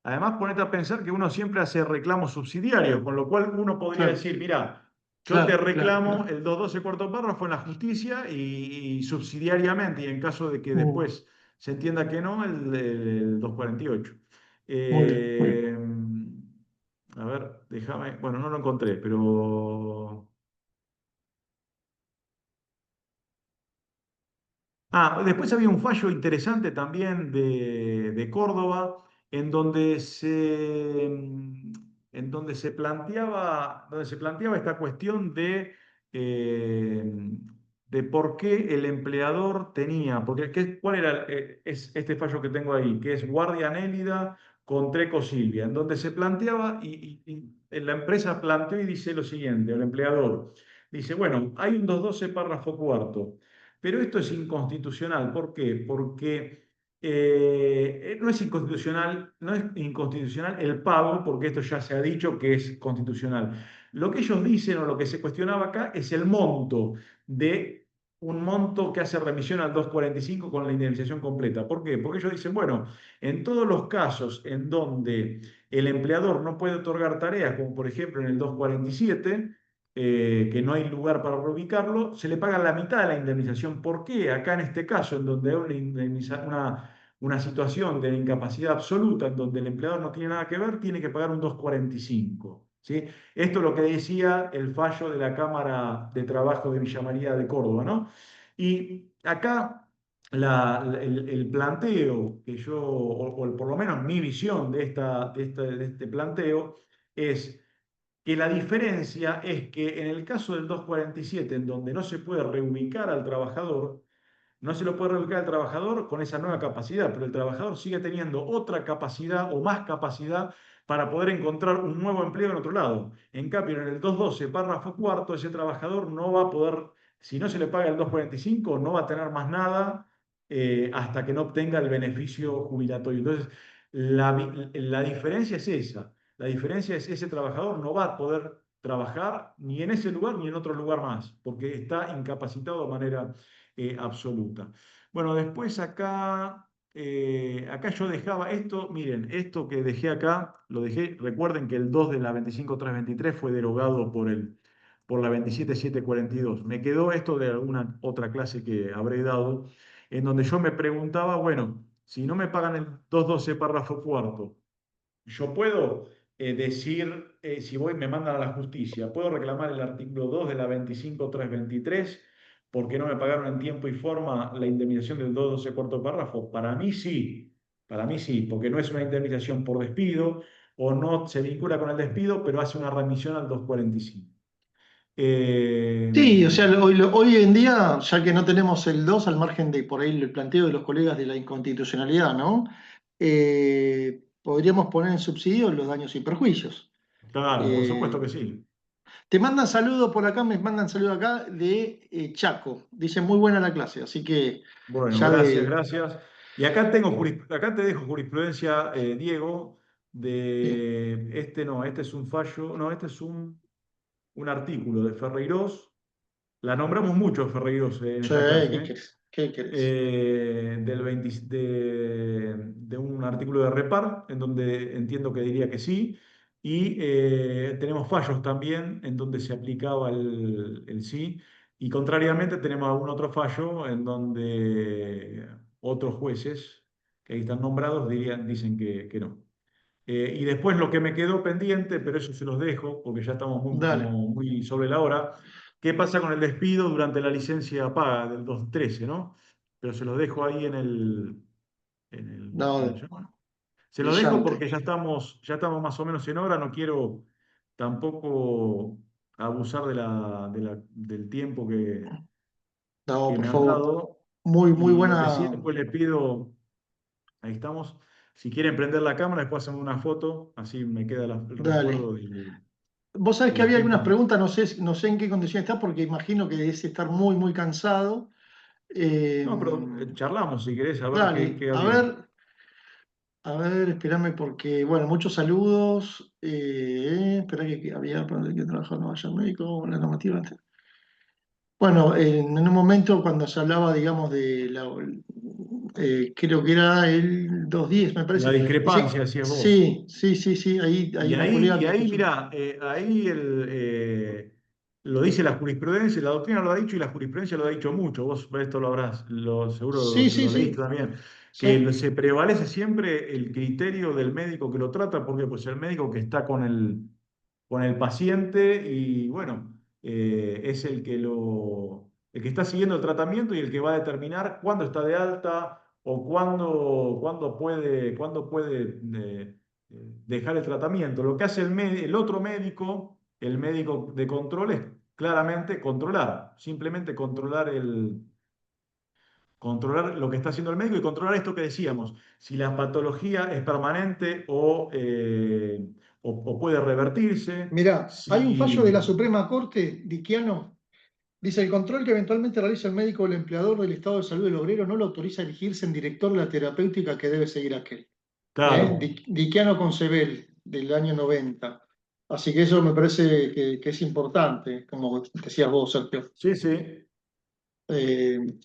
además ponete a pensar que uno siempre hace reclamos subsidiarios, con lo cual uno podría Claro, decir, mira, yo te claro, claro, reclamo claro. el 212 cuarto párrafo en la justicia y subsidiariamente, y en caso de que Mm, después se entienda que no, el 248. muy bien, muy bien. Eh, a ver, déjame, bueno, no lo encontré, pero... Ah, después había un fallo interesante también de Córdoba, en donde donde se planteaba esta cuestión eh, de por qué el empleador tenía, porque ¿cuál era es este fallo que tengo ahí? Que es Guardia Nélida con Treco Silvia, en donde se planteaba, y la empresa planteó y dice lo siguiente, el empleador dice, bueno, hay un 212 párrafo cuarto. Pero esto es inconstitucional. ¿Por qué? Porque no es inconstitucional el pago, porque esto ya se ha dicho que es constitucional. Lo que ellos dicen o lo que se cuestionaba acá es el monto de un monto que hace remisión al 245 con la indemnización completa. ¿Por qué? Porque ellos dicen, bueno, en todos los casos en donde el empleador no puede otorgar tareas, como por ejemplo en el 247, que no hay lugar para reubicarlo, se le paga la mitad de la indemnización. ¿Por qué? Acá en este caso, en donde hay una situación de incapacidad absoluta, en donde el empleador no tiene nada que ver, tiene que pagar un 245. ¿Sí? Esto es lo que decía el fallo de la Cámara de Trabajo de Villa María de Córdoba, ¿no? Y acá el planteo que yo, o por lo menos mi visión de este planteo, es que la diferencia es que en el caso del 247, en donde no se puede reubicar al trabajador, no se lo puede reubicar al trabajador con esa nueva capacidad, pero el trabajador sigue teniendo otra capacidad o más capacidad para poder encontrar un nuevo empleo en otro lado. En cambio, en el 212, párrafo cuarto, ese trabajador no va a poder, si no se le paga el 245, no va a tener más nada hasta que no obtenga el beneficio jubilatorio. Entonces, la diferencia es esa. La diferencia es ese trabajador no va a poder trabajar ni en ese lugar ni en otro lugar más, porque está incapacitado de manera absoluta. Bueno, después acá yo dejaba esto, miren, esto que dejé acá, lo dejé, recuerden que el 2 de la 25323 fue derogado por la 27742. Me quedó esto de alguna otra clase que habré dado, en donde yo me preguntaba, bueno, si no me pagan el 212 párrafo cuarto, yo puedo decir, si voy, me mandan a la justicia, puedo reclamar el artículo 2 de la 25323 porque no me pagaron en tiempo y forma la indemnización del 212 cuarto párrafo. Para mí sí, porque no es una indemnización por despido o no se vincula con el despido, pero hace una remisión al 245. Eh, Sí, o sea, hoy en día, ya que no tenemos el 2 al margen de por ahí el planteo de los colegas de la inconstitucionalidad, ¿no? Podríamos poner en subsidio los daños y perjuicios. claro, por Eh, supuesto que sí. Te mandan saludos por acá, me mandan saludos acá de Chaco. Dicen muy buena la clase, así que Bueno, ya gracias, de... gracias. Y acá te dejo jurisprudencia, Diego, Sí, de este no, este es un fallo, no, este es un artículo de Ferreirós. La nombramos mucho Ferreirós en sí, esta clase, ¿qué querés? ¿Qué querés? del 20 de un artículo de Repar, en donde entiendo que diría que sí. Y tenemos fallos también en donde se aplicaba el sí. Y contrariamente tenemos algún otro fallo en donde otros jueces que ahí están nombrados dicen que no. Y después lo que me quedó pendiente, pero eso se los dejo porque ya estamos Dale. como muy sobre la hora. ¿Qué pasa con el despido durante la licencia paga del 213, ¿no? Pero se los dejo ahí ¿cómo se No, llama? Se los dejo brillante. porque ya estamos más o menos en hora. No quiero tampoco abusar del tiempo No, que por me han favor. dado. Muy, muy Y lo que sí, buena. después le pido, ahí estamos. Si quieren prender la cámara, después hacemos una foto, así me queda el Dale. recuerdo Vos sabés de que los había algunas tiempos. preguntas, no sé en qué condición está, porque imagino que debes estar muy, muy cansado. Eh, No, pero charlamos si querés, a ver dale, qué había. a ver, espérame porque, bueno, muchos saludos. Espera que había para el que trabajar no vaya al médico, la normativa. Bueno, en un momento cuando se hablaba, digamos, creo que era el 210, me La parece. discrepancia, Sí, decías vos. sí, sí, sí, sí, ahí hay una colega Y que ahí puso. mira, ahí lo dice la jurisprudencia, la doctrina lo ha dicho y la jurisprudencia lo ha dicho mucho. Vos por esto lo habrás, seguro Sí, sí, lo leíste sí, también, que sí, se prevalece siempre el criterio del médico que lo trata, porque pues el médico que está con el paciente y bueno, es el que está siguiendo el tratamiento y el que va a determinar cuándo está de alta o cuándo puede dejar el tratamiento. Lo que hace el otro médico, el médico de control, es claramente controlar, simplemente controlar lo que está haciendo el médico y controlar esto que decíamos, si la patología es permanente o puede revertirse, mirá, hay un fallo de la si... Suprema Corte, Diquiano, dice, el control que eventualmente realiza el médico o el empleador del estado de salud del obrero no lo autoriza a elegirse en director de la terapéutica que debe seguir aquel. Claro, Diquiano Concebel, del año 90. Así que eso me parece que es importante, como decías vos, Sergio. sí, sí.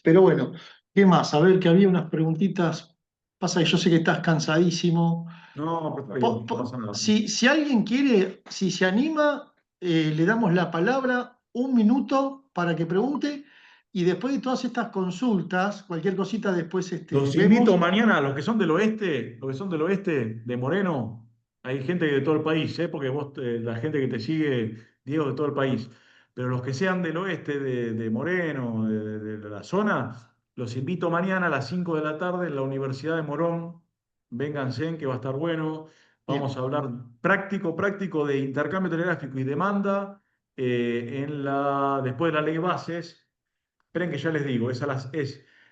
Pero bueno, ¿qué más? A ver, que había unas preguntitas. Pasa que yo sé que estás cansadísimo. No, pero está bien, no pasa nada. Si alguien quiere, si se anima, le damos la palabra 1 minuto para que pregunte y después de todas estas consultas, cualquier cosita después Los invito vemos. mañana, los que son del oeste, los que son del oeste, de Moreno, hay gente de todo el país, porque vos, la gente que te sigue, Diego, de todo el país, pero los que sean del oeste, de Moreno, de la zona, los invito mañana a las 5 de la tarde en la Universidad de Morón, vénganse, que va a estar bueno, vamos Bien. a hablar práctico de intercambio telegráfico y demanda después de la ley bases. Esperen que ya les digo, es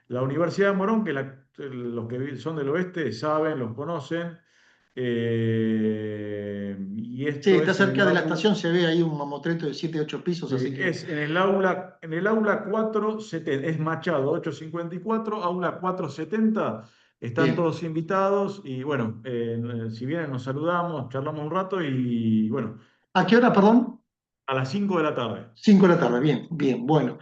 la Universidad de Morón, que los que son del oeste saben, los conocen, y Sí, esto está es en cerca el de la aula, estación, se ve ahí un mamotreto de 7 8 pisos, así que es en el aula 470, es Machado 854, aula 470, están bien. todos invitados y bueno, si vienen nos saludamos, charlamos un rato y bueno, ¿A qué hora, perdón? a las 5 de la tarde. 5 de la tarde, bien, bien, bueno.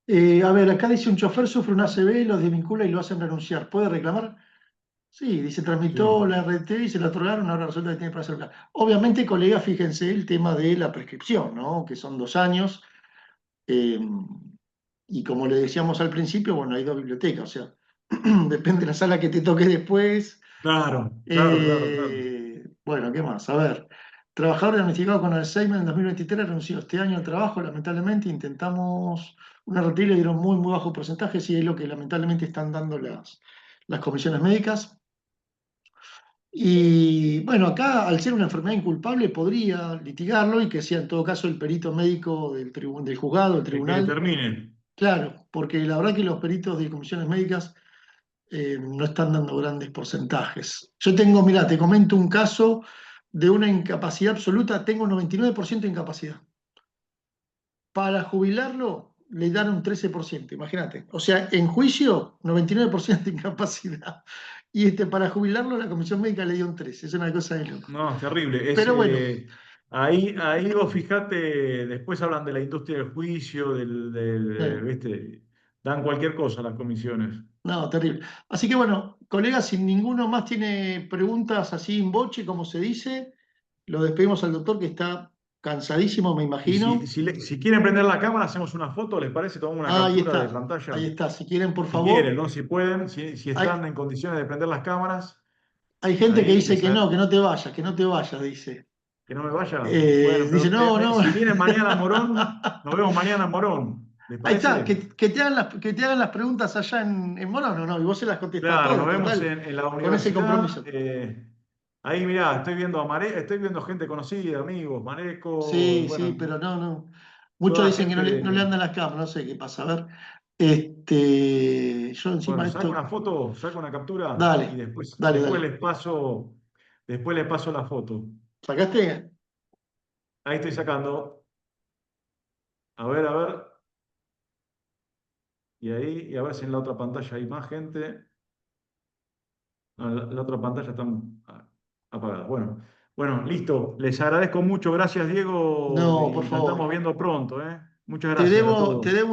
A ver, acá dice un chofer sufre un ACV, los desvincula y lo hacen renunciar. ¿Puede reclamar? Sí, dice, tramitó Sí, la RT y se la otorgaron, ahora resulta que tiene para celular. Obviamente, colega, fíjense el tema de la prescripción, ¿no? Que son 2 años. eh, y como le decíamos al principio, bueno, hay 2 bibliotecas, o sea, depende de la sala que te toque después. claro. Bueno, ¿qué más? A ver, trabajador diagnosticado con Alzheimer en 2023 renunció este año al trabajo, lamentablemente. Intentamos una RT y le dieron muy, muy bajo porcentaje, sí es lo que lamentablemente están dando las comisiones médicas. Y bueno, acá, al ser una enfermedad inculpable, podría litigarlo y que sea en todo caso el perito médico del juzgado, del El que tribunal. determine. Claro, porque la verdad que los peritos de comisiones médicas no están dando grandes porcentajes. Yo tengo, mira, te comento un caso de una incapacidad absoluta, tengo 99% de incapacidad. Para jubilarlo le dan un 13%, imagínate. O sea, en juicio, 99% de incapacidad. Y para jubilarlo la comisión médica le dio un 13%. Es una cosa de loco. No, es terrible. Pero bueno, Ahí vos fijate, después hablan de la industria del juicio, eh, ¿viste? Dan cualquier cosa las comisiones. no, terrible. Así que bueno, colegas, si ninguno más tiene preguntas así en boche, como se dice, lo despedimos al doctor que está cansadísimo, me Y si, imagino. si, le- si quieren prender la cámara, hacemos una foto, ¿les parece? Tomamos una Ah, captura de ahí pantalla. está. Si quieren, por Si quieren, favor. ¿no? Si pueden, si Hay, están en condiciones de prender las cámaras, hay gente que ahí dice que no te vayas, que no te vayas, dice. que no me vaya. Bueno, Dice, pero no, no. si vienen mañana a Morón, nos vemos mañana en Morón. ¿Les Ahí está, parece? que te hagan las preguntas allá en Morón, ¿no? Y vos se las contestás Claro, nos todas, vemos total, en la con ese universidad. compromiso. Ahí mirá, estoy viendo gente conocida, amigos, Mareco, Sí, sí, bueno, pero no, no. Muchos toda dicen que no le gente. andan las cámaras, no sé qué pasa. A ver, yo encima Bueno, de saco esto. una foto, saco una captura y Dale, dale, dale. después les paso la foto. ¿Sacaste? Ahí estoy sacando. A ver, a ver. Y ahí, y a ver si en la otra pantalla hay más gente. No, la otra pantalla está apagada. Bueno, bueno, listo. Les agradezco mucho. Gracias, Diego. No, Y por nos estamos favor. viendo pronto, ¿eh? Muchas gracias a Te todos. debo